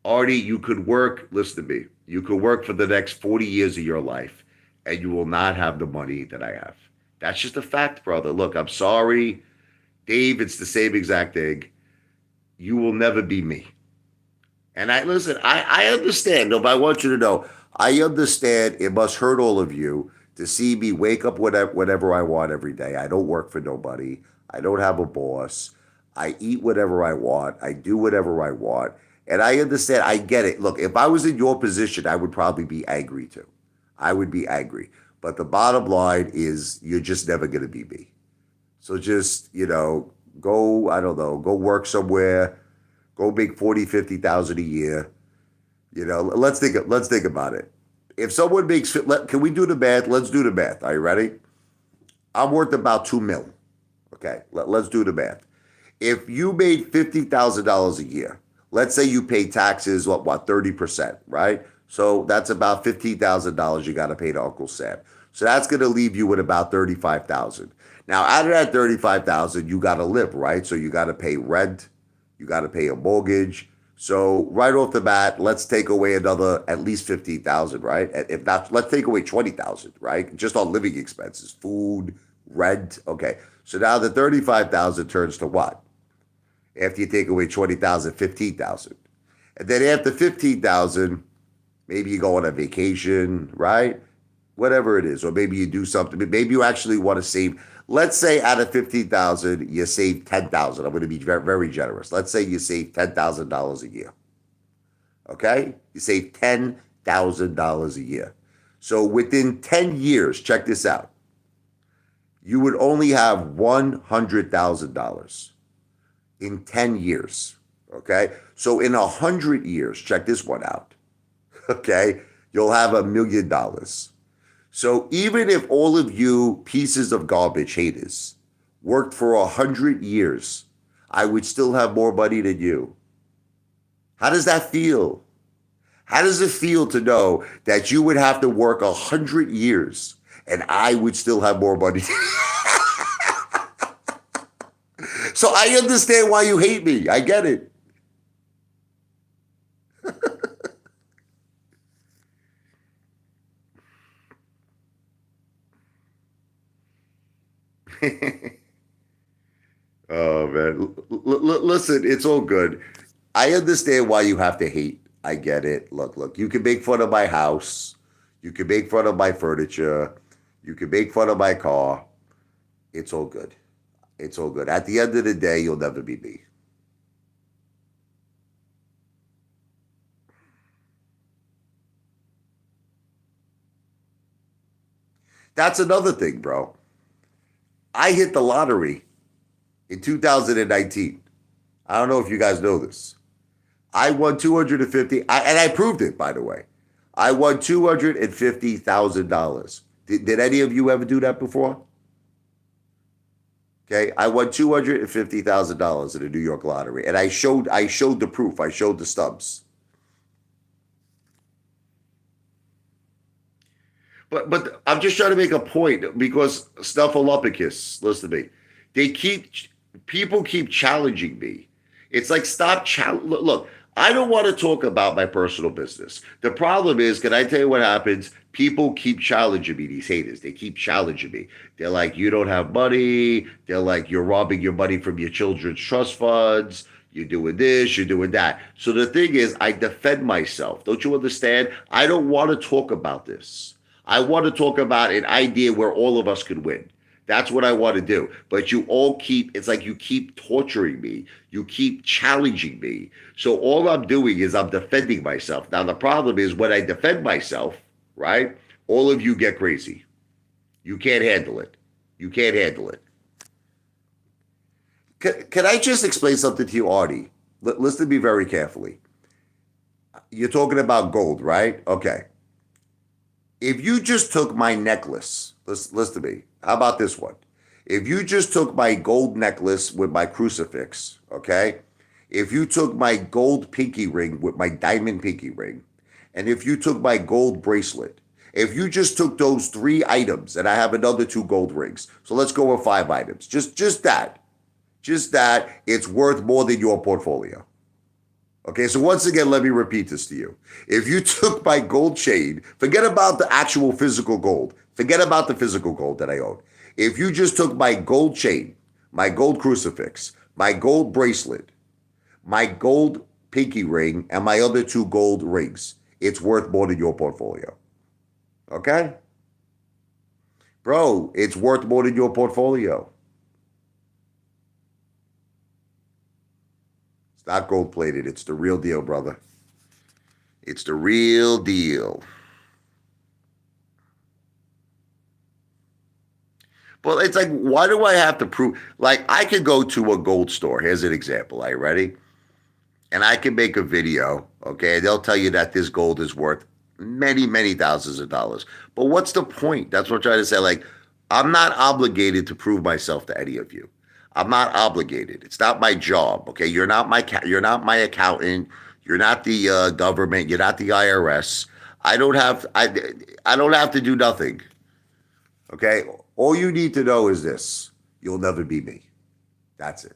Artie, you could work, listen to me. You could work for the next 40 years of your life and you will not have the money that I have. That's just a fact, brother. Look, I'm sorry. Dave, it's the same exact thing. You will never be me. And I listen, I understand. No, but I want you to know, I understand it must hurt all of you to see me wake up whenever I want every day. I don't work for nobody. I don't have a boss. I eat whatever I want. I do whatever I want. And I understand. I get it. Look, if I was in your position, I would probably be angry too. I would be angry. But the bottom line is you're just never going to be me. So just, go, I don't know, go work somewhere, go make 40, 50,000 a year. Let's think about it. If someone makes, can we do the math? Let's do the math. Are you ready? I'm worth about 2 mil. Okay, let's do the math. If you made $50,000 a year, let's say you pay taxes, what, 30%, right? So that's about $15,000 you got to pay to Uncle Sam. So that's going to leave you with about 35,000. Now, out of that 35,000, you got to live, right? So you got to pay rent, you got to pay a mortgage. So right off the bat, let's take away another at least 15,000, right? If not, let's take away 20,000, right? Just on living expenses, food, rent. Okay. So now the 35,000 turns to what? After you take away 20,000, 15,000. And then after 15,000, maybe you go on a vacation, right? Whatever it is. Or maybe you do something. Maybe you actually want to save. Let's say out of 15,000, you save 10,000. I'm going to be very, very generous. Let's say you save $10,000 a year. Okay? You save $10,000 a year. So within 10 years, check this out. You would only have $100,000 in 10 years. Okay? So in 100 years, check this one out. Okay? You'll have $1 million. So even if all of you pieces of garbage haters worked for 100 years, I would still have more money than you. How does that feel? How does it feel to know that you would have to work 100 years and I would still have more money? So I understand why you hate me. I get it. Oh man, listen, it's all good. I understand why you have to hate. I get it. Look. You can make fun of my house. You can make fun of my furniture. You can make fun of my car. It's all good. It's all good. At the end of the day, you'll never be me. That's another thing, bro. I hit the lottery in 2019. I don't know if you guys know this. I won 250, and I proved it, by the way. I won $250,000. Did any of you ever do that before? Okay, I won $250,000 in the New York lottery, and I showed the proof. I showed the stubs. But I'm just trying to make a point because Snuffleupagus, listen to me. They keep people keep challenging me. It's like stop challenge. Look, I don't want to talk about my personal business. The problem is, can I tell you what happens? People keep challenging me. These haters, they keep challenging me. They're like, you don't have money. They're like, you're robbing your money from your children's trust funds. You're doing this, you're doing that. So the thing is, I defend myself. Don't you understand? I don't want to talk about this. I want to talk about an idea where all of us could win. That's what I want to do. But you all keep, it's like you keep torturing me. You keep challenging me. So all I'm doing is I'm defending myself. Now, the problem is when I defend myself, right, all of you get crazy. You can't handle it. You can't handle it. Can I just explain something to you, Artie? Listen to me very carefully. You're talking about gold, right? Okay. If you just took my necklace, listen to me. How about this one? If you just took my gold necklace with my crucifix, okay? If you took my gold pinky ring with my diamond pinky ring, and if you took my gold bracelet, if you just took those 3 items, and I have another 2 gold rings, so let's go with 5 items. Just that, it's worth more than your portfolio. Okay, so once again, let me repeat this to you. If you took my gold chain, forget about the actual physical gold. Forget about the physical gold that I own. If you just took my gold chain, my gold crucifix, my gold bracelet, my gold pinky ring, and my other 2 gold rings, it's worth more than your portfolio. Okay? Bro, it's worth more than your portfolio. It's not gold plated. It's the real deal, brother. It's the real deal. But it's like, why do I have to prove? Like, I could go to a gold store. Here's an example. Are you ready? And I can make a video, okay? They'll tell you that this gold is worth many, many thousands of dollars. But what's the point? That's what I'm trying to say. Like, I'm not obligated to prove myself to any of you. I'm not obligated. It's not my job, okay? You're not my accountant. You're not the government. You're not the IRS. I don't have to do nothing. Okay? All you need to know is this. You'll never be me. That's it.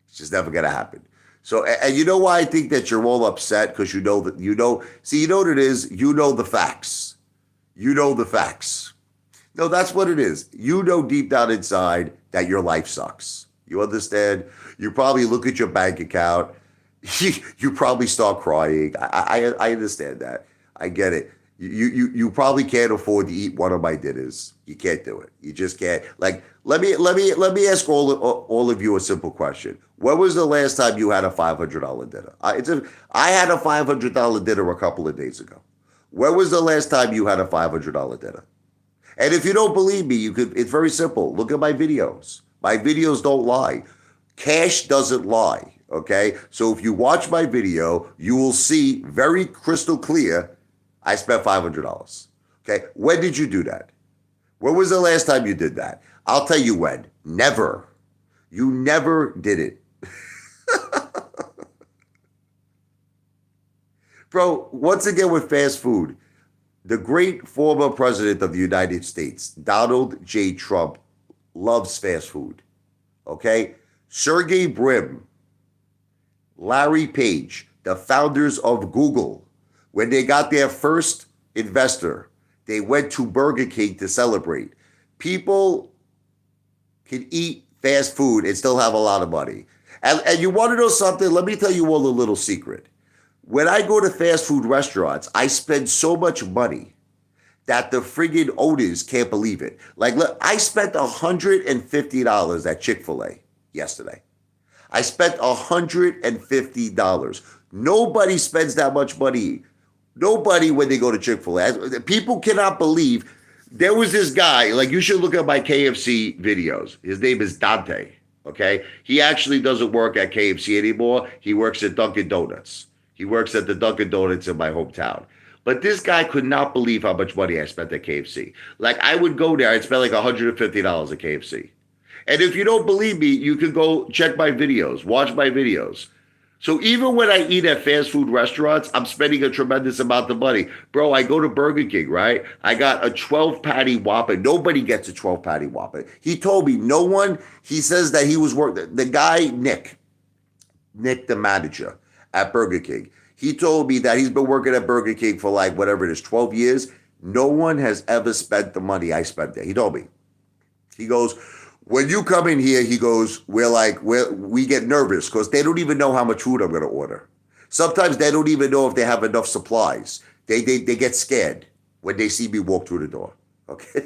It's just never gonna happen. So, and you know why I think that you're all upset? Because you know that, see, you know what it is? You know the facts. You know the facts. No, that's what it is. You know deep down inside that your life sucks. You understand? You probably look at your bank account. You probably start crying. I understand that. I get it. You probably can't afford to eat one of my dinners. You can't do it. You just can't. Like, let me ask all of you a simple question. When was the last time you had a $500 dinner? I had a $500 dinner a couple of days ago. When was the last time you had a $500 dinner? And if you don't believe me, you could. It's very simple. Look at my videos. My videos don't lie. Cash doesn't lie. Okay. So if you watch my video, you will see very crystal clear. I spent $500. Okay. When did you do that? When was the last time you did that? I'll tell you when. Never. You never did it. Bro, once again with fast food, the great former president of the United States, Donald J. Trump, loves fast food. Okay? Sergey Brin, Larry Page, the founders of Google, when they got their first investor, they went to Burger King to celebrate. People can eat fast food and still have a lot of money. And you want to know something? Let me tell you all a little secret. When I go to fast food restaurants, I spend so much money that the friggin' owners can't believe it. Like, look, I spent $150 at Chick-fil-A yesterday. I spent $150. Nobody spends that much money. Nobody when they go to Chick-fil-A. People cannot believe. There was this guy, like, you should look at my KFC videos. His name is Dante, okay? He actually doesn't work at KFC anymore. He works at Dunkin' Donuts. He works at the Dunkin' Donuts in my hometown. But this guy could not believe how much money I spent at KFC. Like, I would go there, I'd spend like $150 at KFC. And if you don't believe me, you can go check my videos, watch my videos. So even when I eat at fast food restaurants, I'm spending a tremendous amount of money. Bro, I go to Burger King, right? I got a 12-patty Whopper. Nobody gets a 12-patty Whopper. He told me no one, he says that he was working, the guy, Nick, the manager at Burger King, he told me that he's been working at Burger King for like whatever it is, 12 years. No one has ever spent the money I spent there. He told me. He goes, when you come in here, he goes, we get nervous because they don't even know how much food I'm going to order. Sometimes they don't even know if they have enough supplies. They get scared when they see me walk through the door. Okay.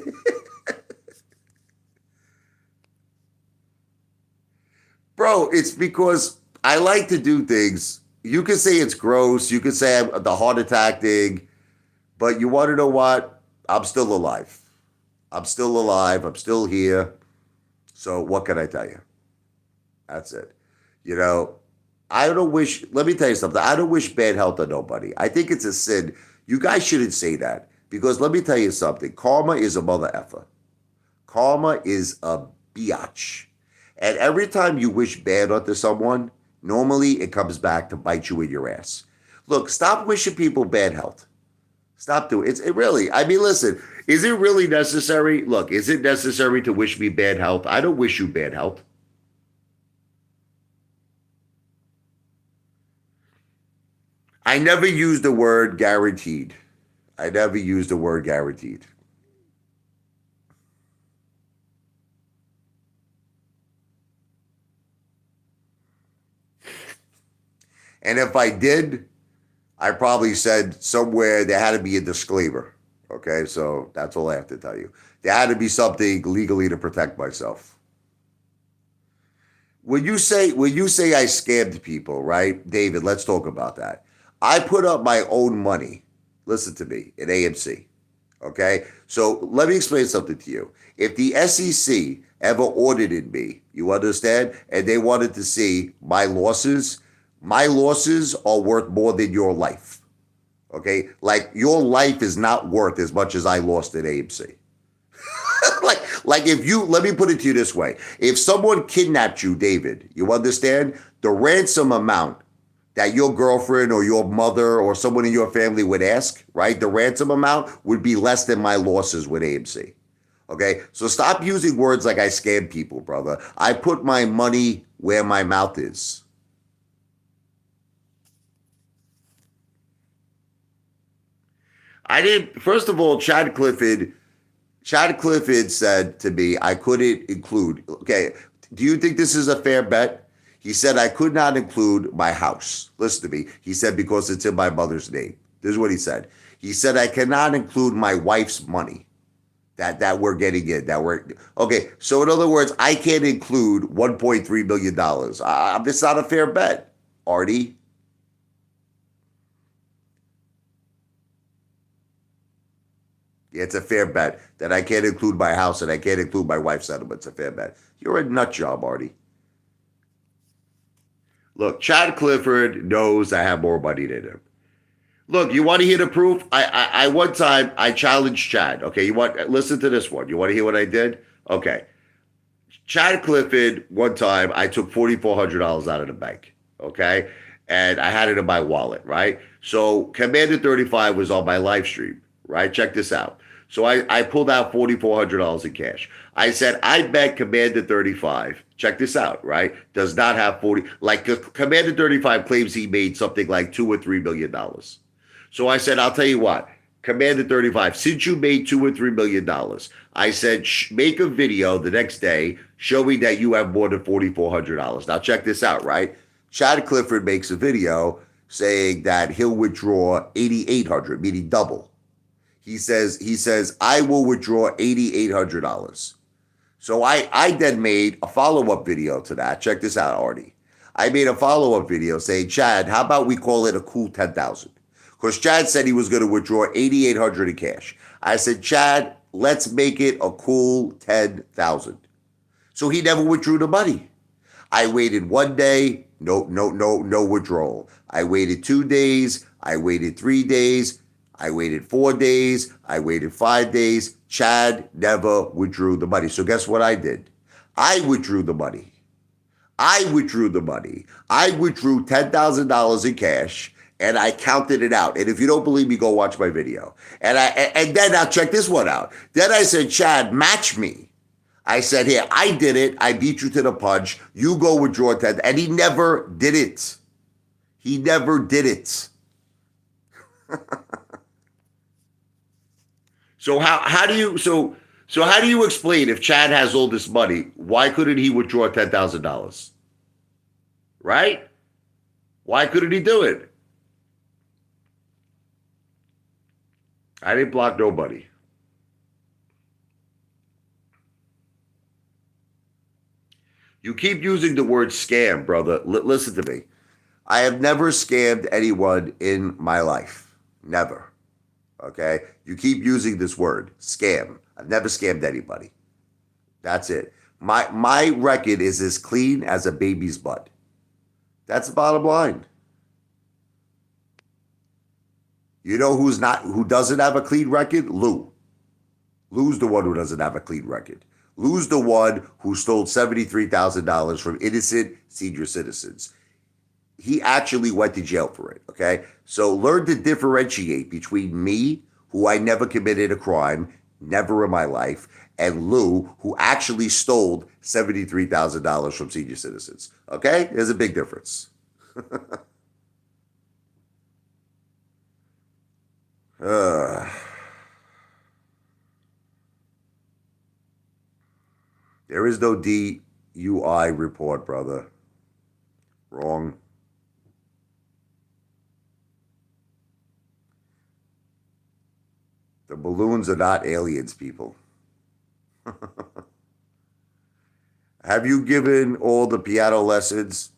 Bro, it's because I like to do things. You can say it's gross. You can say I'm the heart attack thing. But you want to know what? I'm still alive. I'm still alive. I'm still here. So what can I tell you? That's it. You know, let me tell you something. I don't wish bad health on nobody. I think it's a sin. You guys shouldn't say that. Because let me tell you something. Karma is a mother effer. Karma is a biatch. And every time you wish bad onto someone, normally it comes back to bite you in your ass. Look, stop wishing people bad health. Stop doing it. It really, I mean, listen, is it really necessary? Look, is it necessary to wish me bad health? I don't wish you bad health. I never use the word guaranteed. I never use the word guaranteed. And if I did, I probably said somewhere there had to be a disclaimer. Okay, so that's all I have to tell you. There had to be something legally to protect myself. When you say I scammed people, right, David? Let's talk about that. I put up my own money. Listen to me in AMC. Okay, so let me explain something to you. If the SEC ever audited me, you understand, and they wanted to see my losses are worth more than your life. Okay, like your life is not worth as much as I lost at AMC. like if you let me put it to you this way: if someone kidnapped you, David, you understand the ransom amount that your girlfriend or your mother or someone in your family would ask, right? The ransom amount would be less than my losses with AMC. Okay, so stop using words like I scam people, brother. I put my money where my mouth is. I didn't. First of all, Chad Clifford said to me, I couldn't include. Okay, do you think this is a fair bet? He said I could not include my house. Listen to me. He said because it's in my mother's name. This is what he said. He said I cannot include my wife's money that we're getting in. That we're okay. So in other words, I can't include $1.3 million. It's not a fair bet, Artie. Yeah, it's a fair bet that I can't include my house and I can't include my wife's settlement. It's a fair bet. You're a nut job, Artie. Look, Chad Clifford knows I have more money than him. Look, you want to hear the proof? I one time I challenged Chad. Okay, you want listen to this one. You want to hear what I did? Okay, Chad Clifford. One time I took $4,400 out of the bank. Okay, and I had it in my wallet. Right. So Commander 35 was on my live stream. Right. Check this out. So I pulled out $4,400 in cash. I said, I bet Commander 35, check this out, right? Does not have 40, like Commander 35 claims he made something like $2 or $3 million. So I said, I'll tell you what, Commander 35, since you made $2 or $3 million, I said, make a video the next day showing that you have more than $4,400. Now check this out, right? Chad Clifford makes a video saying that he'll withdraw 8,800, meaning double. He says, I will withdraw $8,800. So I then made a follow-up video to that. Check this out, Artie. I made a follow-up video saying, Chad, how about we call it a cool 10,000? Because Chad said he was going to withdraw 8,800 in cash. I said, Chad, let's make it a cool 10,000. So he never withdrew the money. I waited 1 day, no withdrawal. I waited 2 days. I waited 3 days. I waited 4 days. I waited 5 days. Chad never withdrew the money. So guess what I did? I withdrew the money. I withdrew the money. I withdrew $10,000 in cash and I counted it out. And if you don't believe me, go watch my video. And then I'll check this one out. Then I said, Chad, match me. I said, here, I did it. I beat you to the punch. You go withdraw 10. And he never did it. He never did it. So how do you explain if Chad has all this money, why couldn't he withdraw $10,000? Right? Why couldn't he do it? I didn't block nobody. You keep using the word scam, brother. Listen to me. I have never scammed anyone in my life. Never. Okay? You keep using this word, scam. I've never scammed anybody. That's it. My record is as clean as a baby's butt. That's the bottom line. You know who doesn't have a clean record? Lou. Lou's the one who doesn't have a clean record. Lou's the one who stole $73,000 from innocent senior citizens. He actually went to jail for it, okay? So learn to differentiate between me, who I never committed a crime, never in my life, and Lou, who actually stole $73,000 from senior citizens. Okay? There's a big difference. uh, there is no DUI report, brother. Wrong. The balloons are not aliens, people. Have you given all the piano lessons?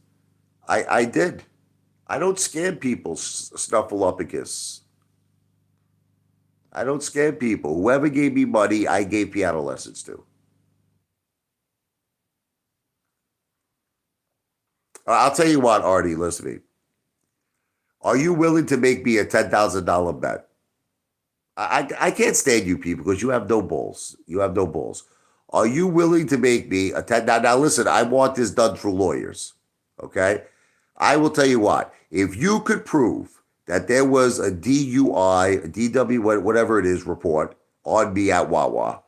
I did. I don't scam people, Snuffleupagus. I don't scam people. Whoever gave me money, I gave piano lessons to. I'll tell you what, Artie, listen to me. Are you willing to make me a $10,000 bet? I can't stand you people because you have no balls. You have no balls. Are you willing to make me a 10? Now listen, I want this done through lawyers. Okay? I will tell you what. If you could prove that there was a DUI, a DW, whatever it is, report on me at Wawa,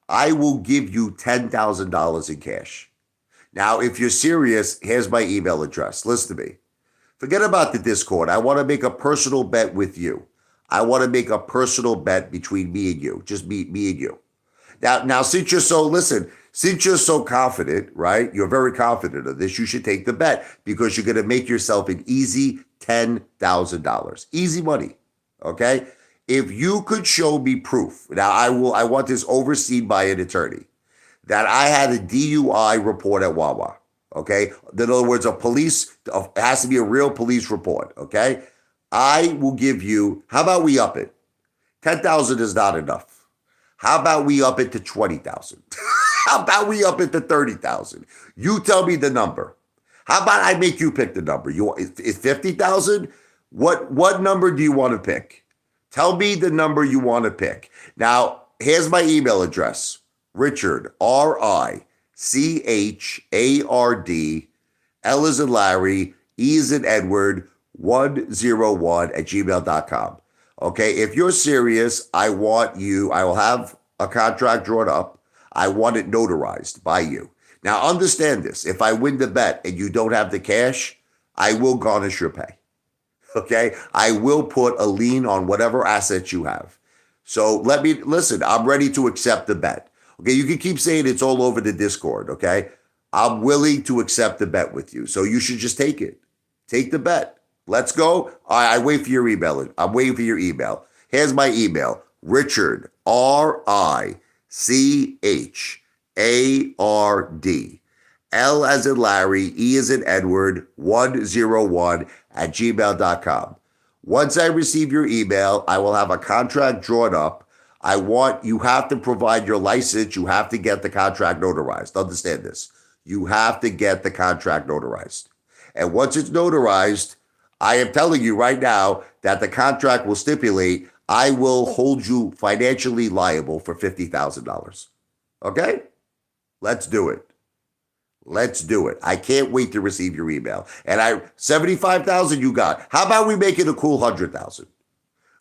I will give you $10,000 in cash. Now, if you're serious, here's my email address. Listen to me. Forget about the Discord. I want to make a personal bet with you. I want to make a personal bet between me and you. Just me and you. Now, since you're so confident, right? You're very confident of this. You should take the bet because you're going to make yourself an easy $10,000. Easy money. Okay. If you could show me proof, now I want this overseen by an attorney, that I had a DUI report at Wawa. Okay. In other words, it has to be a real police report. Okay. I will give you, how about we up it? 10,000 is not enough. How about we up it to 20,000? How about we up it to 30,000? You tell me the number. How about I make you pick the number? Is 50,000? What number do you want to pick? Tell me the number you want to pick. Now, here's my email address. Richard, RICHARD, L as in Larry, E as in Edward, 101 at gmail.com. Okay, if you're serious, I will have a contract drawn up. I want it notarized by you. Now, understand this. If I win the bet and you don't have the cash, I will garnish your pay. Okay, I will put a lien on whatever assets you have. So listen, I'm ready to accept the bet. Okay, you can keep saying it's all over the Discord. Okay, I'm willing to accept the bet with you. So you should just take it. Take the bet. Let's go. I wait for your email. I'm waiting for your email. Here's my email. Richard, RICHARD, L as in Larry, E as in Edward, 101 at gmail.com. Once I receive your email, I will have a contract drawn up. You have to provide your license. You have to get the contract notarized. Understand this. You have to get the contract notarized. And once it's notarized, I am telling you right now that the contract will stipulate I will hold you financially liable for $50,000. Okay? Let's do it. Let's do it. I can't wait to receive your email. And 75,000 you got. How about we make it a cool 100,000?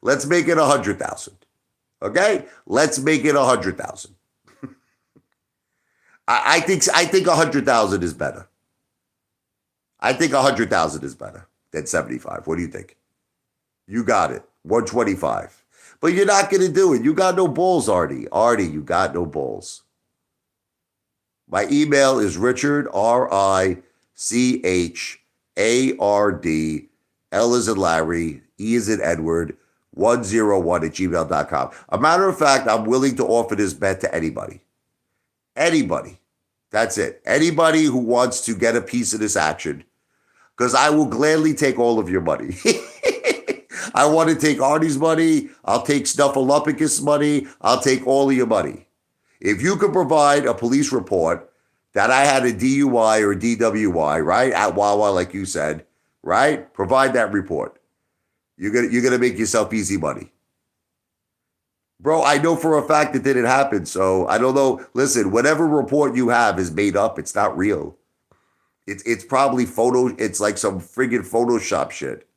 Let's make it 100,000. Okay? Let's make it 100,000. I think 100,000 is better. I think 100,000 is better than 75. What do you think? You got it. 125. But you're not going to do it. You got no balls, Artie. Artie, you got no balls. My email is Richard, RICHARD, L as in Larry, E as in Edward, 101 at gmail.com. A matter of fact, I'm willing to offer this bet to anybody. Anybody. That's it. Anybody who wants to get a piece of this action, because I will gladly take all of your money. I want to take Artie's money. I'll take Snuffleupagus' money. I'll take all of your money. If you could provide a police report that I had a DUI or a DWI, right, at Wawa, like you said, right, provide that report. You're gonna make yourself easy money. Bro, I know for a fact it didn't happen, so I don't know. Listen, whatever report you have is made up. It's not real. It's probably it's like some friggin' Photoshop shit.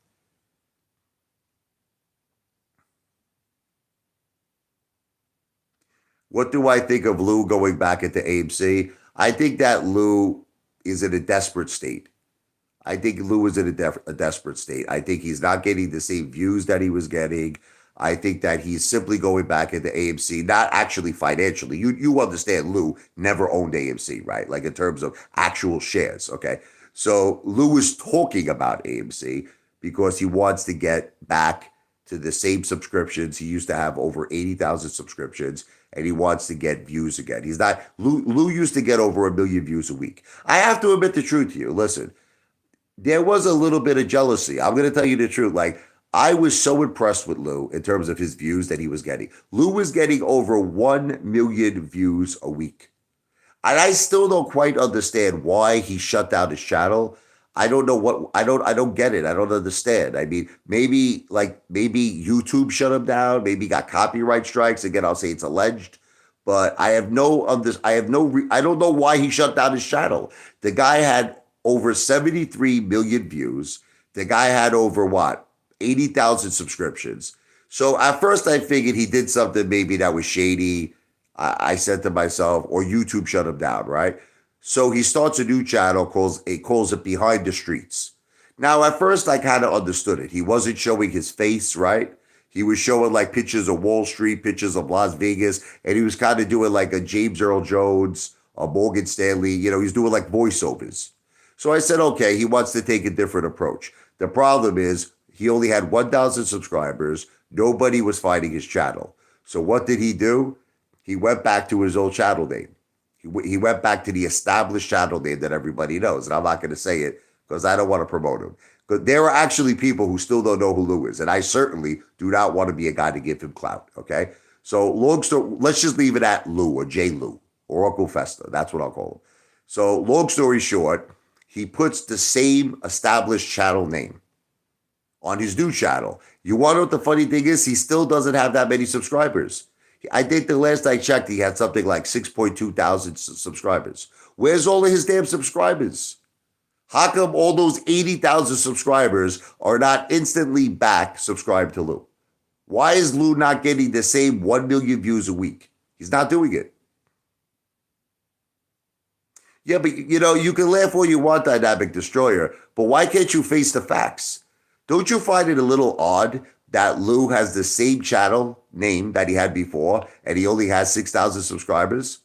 What do I think of Lou going back into AMC? I think that Lou is in a desperate state. I think Lou is in a desperate state. I think he's not getting the same views that he was getting. I think that he's simply going back into AMC, not actually financially. You understand Lou never owned AMC, right? Like in terms of actual shares, okay? So Lou is talking about AMC because he wants to get back to the same subscriptions. He used to have over 80,000 subscriptions and he wants to get views again. He's not Lou used to get over 1 million views a week. I have to admit the truth to you. Listen, there was a little bit of jealousy. I'm going to tell you the truth. Like, I was so impressed with Lou in terms of his views that he was getting. Lou was getting over 1 million views a week. And I still don't quite understand why he shut down his channel. I don't know what I don't get it. I don't understand. I mean, maybe YouTube shut him down, maybe he got copyright strikes. Again, I'll say it's alleged, but I have no I don't know why he shut down his channel. The guy had over 73 million views. The guy had over what? 80,000 subscriptions. So at first I figured he did something maybe that was shady. I said to myself, or YouTube shut him down, right? So he starts a new channel, calls it Behind the Streets. Now, at first, I kind of understood it. He wasn't showing his face, right? He was showing like pictures of Wall Street, pictures of Las Vegas, and he was kind of doing like a James Earl Jones, a Morgan Stanley. He's doing like voiceovers. So I said, okay, he wants to take a different approach. The problem is he only had 1,000 subscribers. Nobody was finding his channel. So what did he do? He went back to his old channel name. He went back to the established channel name that everybody knows. And I'm not going to say it because I don't want to promote him. But there are actually people who still don't know who Lou is. And I certainly do not want to be a guy to give him clout. Okay. So long story, let's just leave it at Lou or J. Lou or Uncle Festa. That's what I'll call him. So long story short, he puts the same established channel name on his new channel. You want to know what the funny thing is? He still doesn't have that many subscribers. I think the last I checked, he had something like 6.2 thousand subscribers. Where's all of his damn subscribers? How come all those 80,000 subscribers are not instantly back subscribed to Lou? Why is Lou not getting the same 1 million views a week? He's not doing it. Yeah, but you can laugh all you want, Dynamic Destroyer, but why can't you face the facts? Don't you find it a little odd that Lou has the same channel name that he had before and he only has 6,000 subscribers?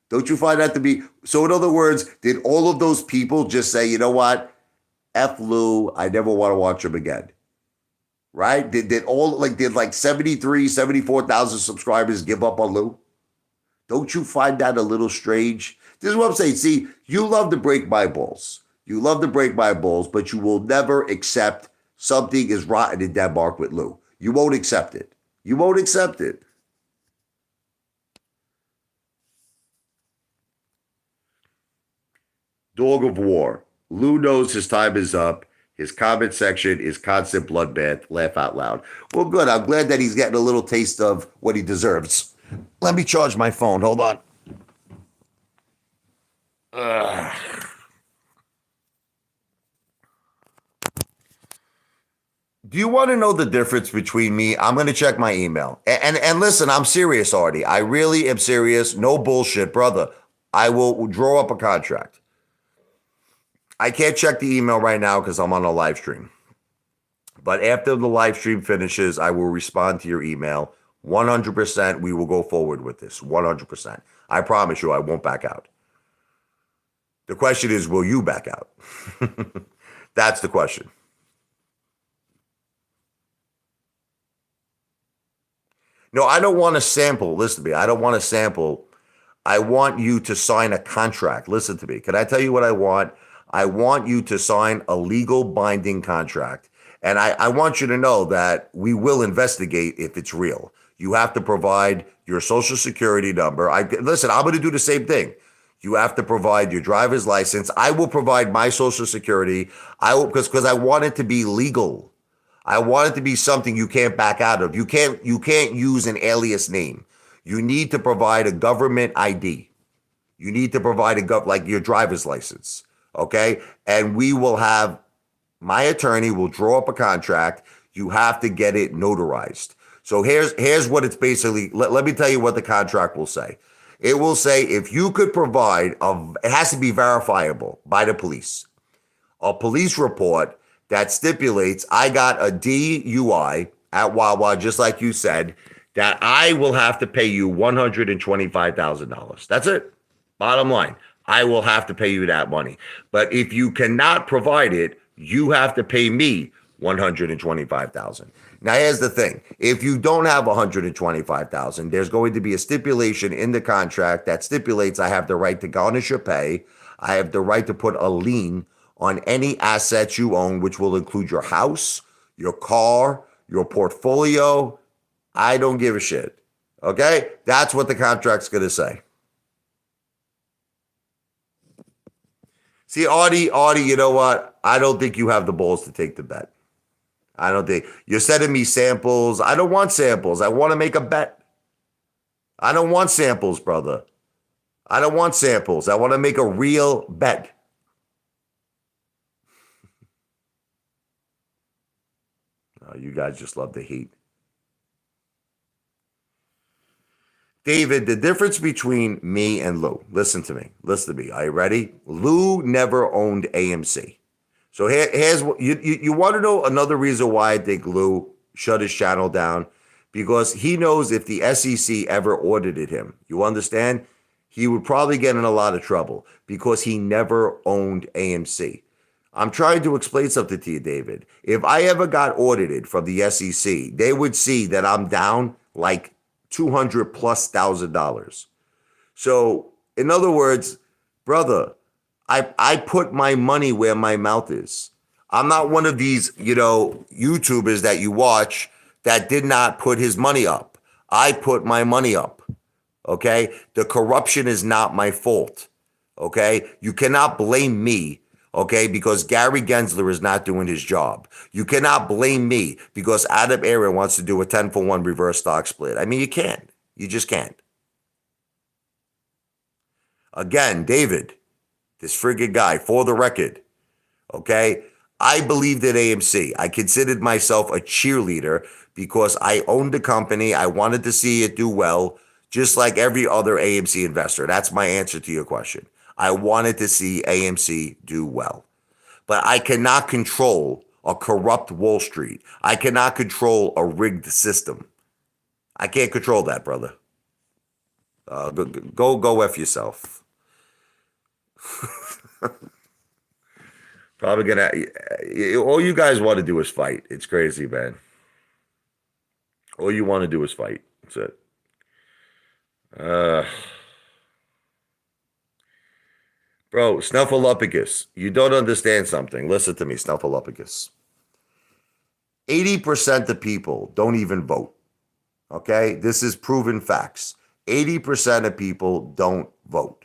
Don't you find that to be... So in other words, did all of those people just say, you know what? F Lou, I never want to watch him again. Right? Did 73, 74,000 subscribers give up on Lou? Don't you find that a little strange? This is what I'm saying. See, you love to break my balls. You love to break my balls, but you will never accept something is rotten in Denmark with Lou. You won't accept it. You won't accept it. Dog of War. Lou knows his time is up. His comment section is constant bloodbath. Laugh out loud. Well, good. I'm glad that he's getting a little taste of what he deserves. Let me charge my phone. Hold on. Do you want to know the difference between me? I'm going to check my email. And listen, I'm serious, Artie. I really am serious. No bullshit, brother. I will draw up a contract. I can't check the email right now because I'm on a live stream. But after the live stream finishes, I will respond to your email. 100% we will go forward with this. 100%. I promise you I won't back out. The question is, will you back out? That's the question. No, I don't want to sample. Listen to me. I don't want to sample. I want you to sign a contract. Listen to me. Can I tell you what I want? I want you to sign a legal binding contract. And I want you to know that we will investigate if it's real. You have to provide your social security number. Listen, I'm going to do the same thing. You have to provide your driver's license. I will provide my social security. Because I want it to be legal. I want it to be something you can't back out of. You can't use an alias name. You need to provide a government ID. You need to provide like your driver's license. Okay? And my attorney will draw up a contract. You have to get it notarized. So here's what it's basically. Let me tell you what the contract will say. It will say if you could provide it has to be verifiable by the police. A police report that stipulates I got a DUI at Wawa, just like you said, that I will have to pay you $125,000. That's it. Bottom line, I will have to pay you that money. But if you cannot provide it, you have to pay me 125,000. Now here's the thing. If you don't have 125,000, there's going to be a stipulation in the contract that stipulates I have the right to garnish your pay. I have the right to put a lien on any assets you own, which will include your house, your car, your portfolio. I don't give a shit. Okay? That's what the contract's going to say. See, Artie, you know what? I don't think you have the balls to take the bet. I don't think. You're sending me samples. I don't want samples. I want to make a bet. I don't want samples, brother. I don't want samples. I want to make a real bet. Oh, you guys just love the heat. David, the difference between me and Lou, listen to me. Listen to me. Are you ready? Lou never owned AMC. So here's what you want to know another reason why I think Lou shut his channel down, because he knows if the SEC ever audited him, you understand, he would probably get in a lot of trouble because he never owned AMC. I'm trying to explain something to you, David. If I ever got audited from the SEC, they would see that I'm down like $200,000+. So, in other words, brother, I put my money where my mouth is. I'm not one of these, YouTubers that you watch that did not put his money up. I put my money up. Okay? The corruption is not my fault. Okay? You cannot blame me. Okay, because Gary Gensler is not doing his job. You cannot blame me because Adam Aaron wants to do a 10-for-1 reverse stock split. I mean, you can't. You just can't. Again, David, this friggin' guy, for the record, okay, I believed in AMC. I considered myself a cheerleader because I owned the company. I wanted to see it do well, just like every other AMC investor. That's my answer to your question. I wanted to see AMC do well. But I cannot control a corrupt Wall Street. I cannot control a rigged system. I can't control that, brother. Go F yourself. Probably gonna. All you guys want to do is fight. It's crazy, man. All you want to do is fight. That's it. Bro, Snuffleupagus, you don't understand something. Listen to me, Snuffleupagus. 80% of people don't even vote. Okay? This is proven facts. 80% of people don't vote.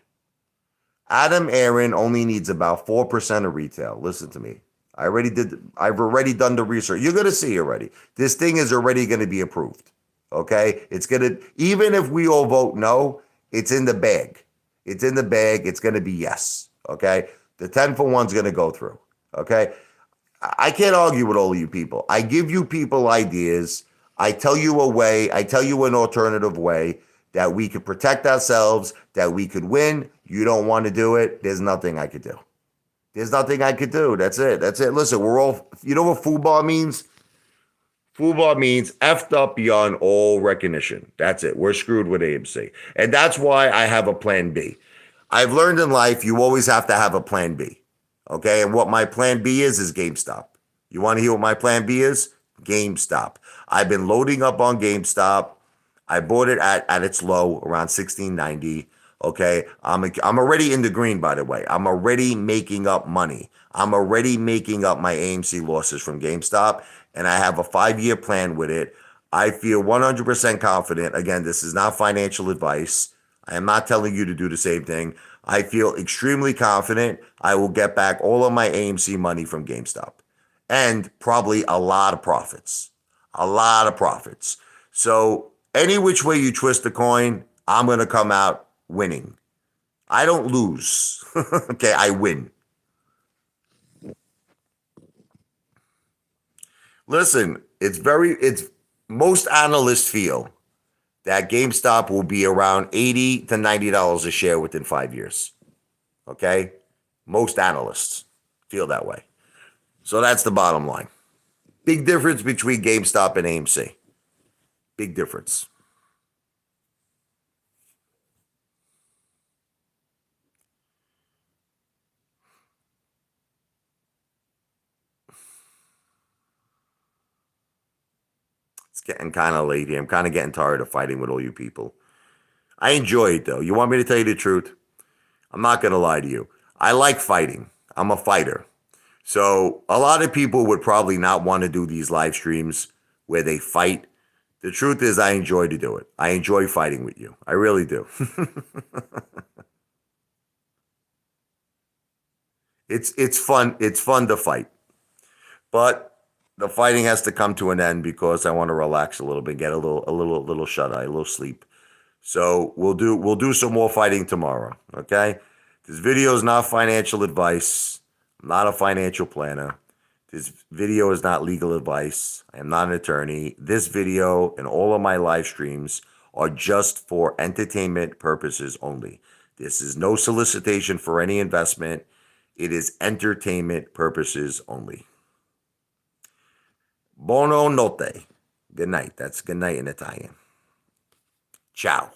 Adam Aaron only needs about 4% of retail. Listen to me. I've already done the research. You're going to see already. This thing is already going to be approved. Okay? It's going to, even if we all vote no, it's in the bag. It's in the bag. It's going to be yes. Okay? The 10-for-1's going to go through. Okay? I can't argue with all of you people. I give you people ideas. I tell you a way. I tell you an alternative way that we could protect ourselves, that we could win. You don't want to do it. There's nothing I could do. There's nothing I could do. That's it. That's it. Listen, we're all, you know what FUBAR means? FUBAR means effed up beyond all recognition. That's it. We're screwed with AMC. And that's why I have a plan B. I've learned in life you always have to have a plan B. Okay? And what my plan B is GameStop. You want to hear what my plan B is? GameStop. I've been loading up on GameStop. I bought it at its low, around $16.90. Okay? I'm already in the green, by the way. I'm already making up money. I'm already making up my AMC losses from GameStop, and I have a 5-year plan with it. I feel 100% confident. Again, this is not financial advice. I am not telling you to do the same thing. I feel extremely confident I will get back all of my AMC money from GameStop and probably a lot of profits. A lot of profits. So any which way you twist the coin, I'm going to come out winning. I don't lose. Okay, I win. Listen, it's most analysts feel that GameStop will be around $80 to $90 a share within 5 years. Okay? Most analysts feel that way. So that's the bottom line. Big difference between GameStop and AMC. Big difference. It's getting kind of late here. I'm kind of getting tired of fighting with all you people. I enjoy it though. You want me to tell you the truth? I'm not going to lie to you. I like fighting. I'm a fighter. So a lot of people would probably not want to do these live streams where they fight. The truth is I enjoy to do it. I enjoy fighting with you. I really do. It's fun. It's fun to fight. But the fighting has to come to an end because I want to relax a little bit, get a little shut eye, a little sleep. So we'll do some more fighting tomorrow. Okay. This video is not financial advice. I'm not a financial planner. This video is not legal advice. I am not an attorney. This video and all of my live streams are just for entertainment purposes only. This is no solicitation for any investment. It is entertainment purposes only. Buono notte. Good night. That's good night in Italian. Ciao.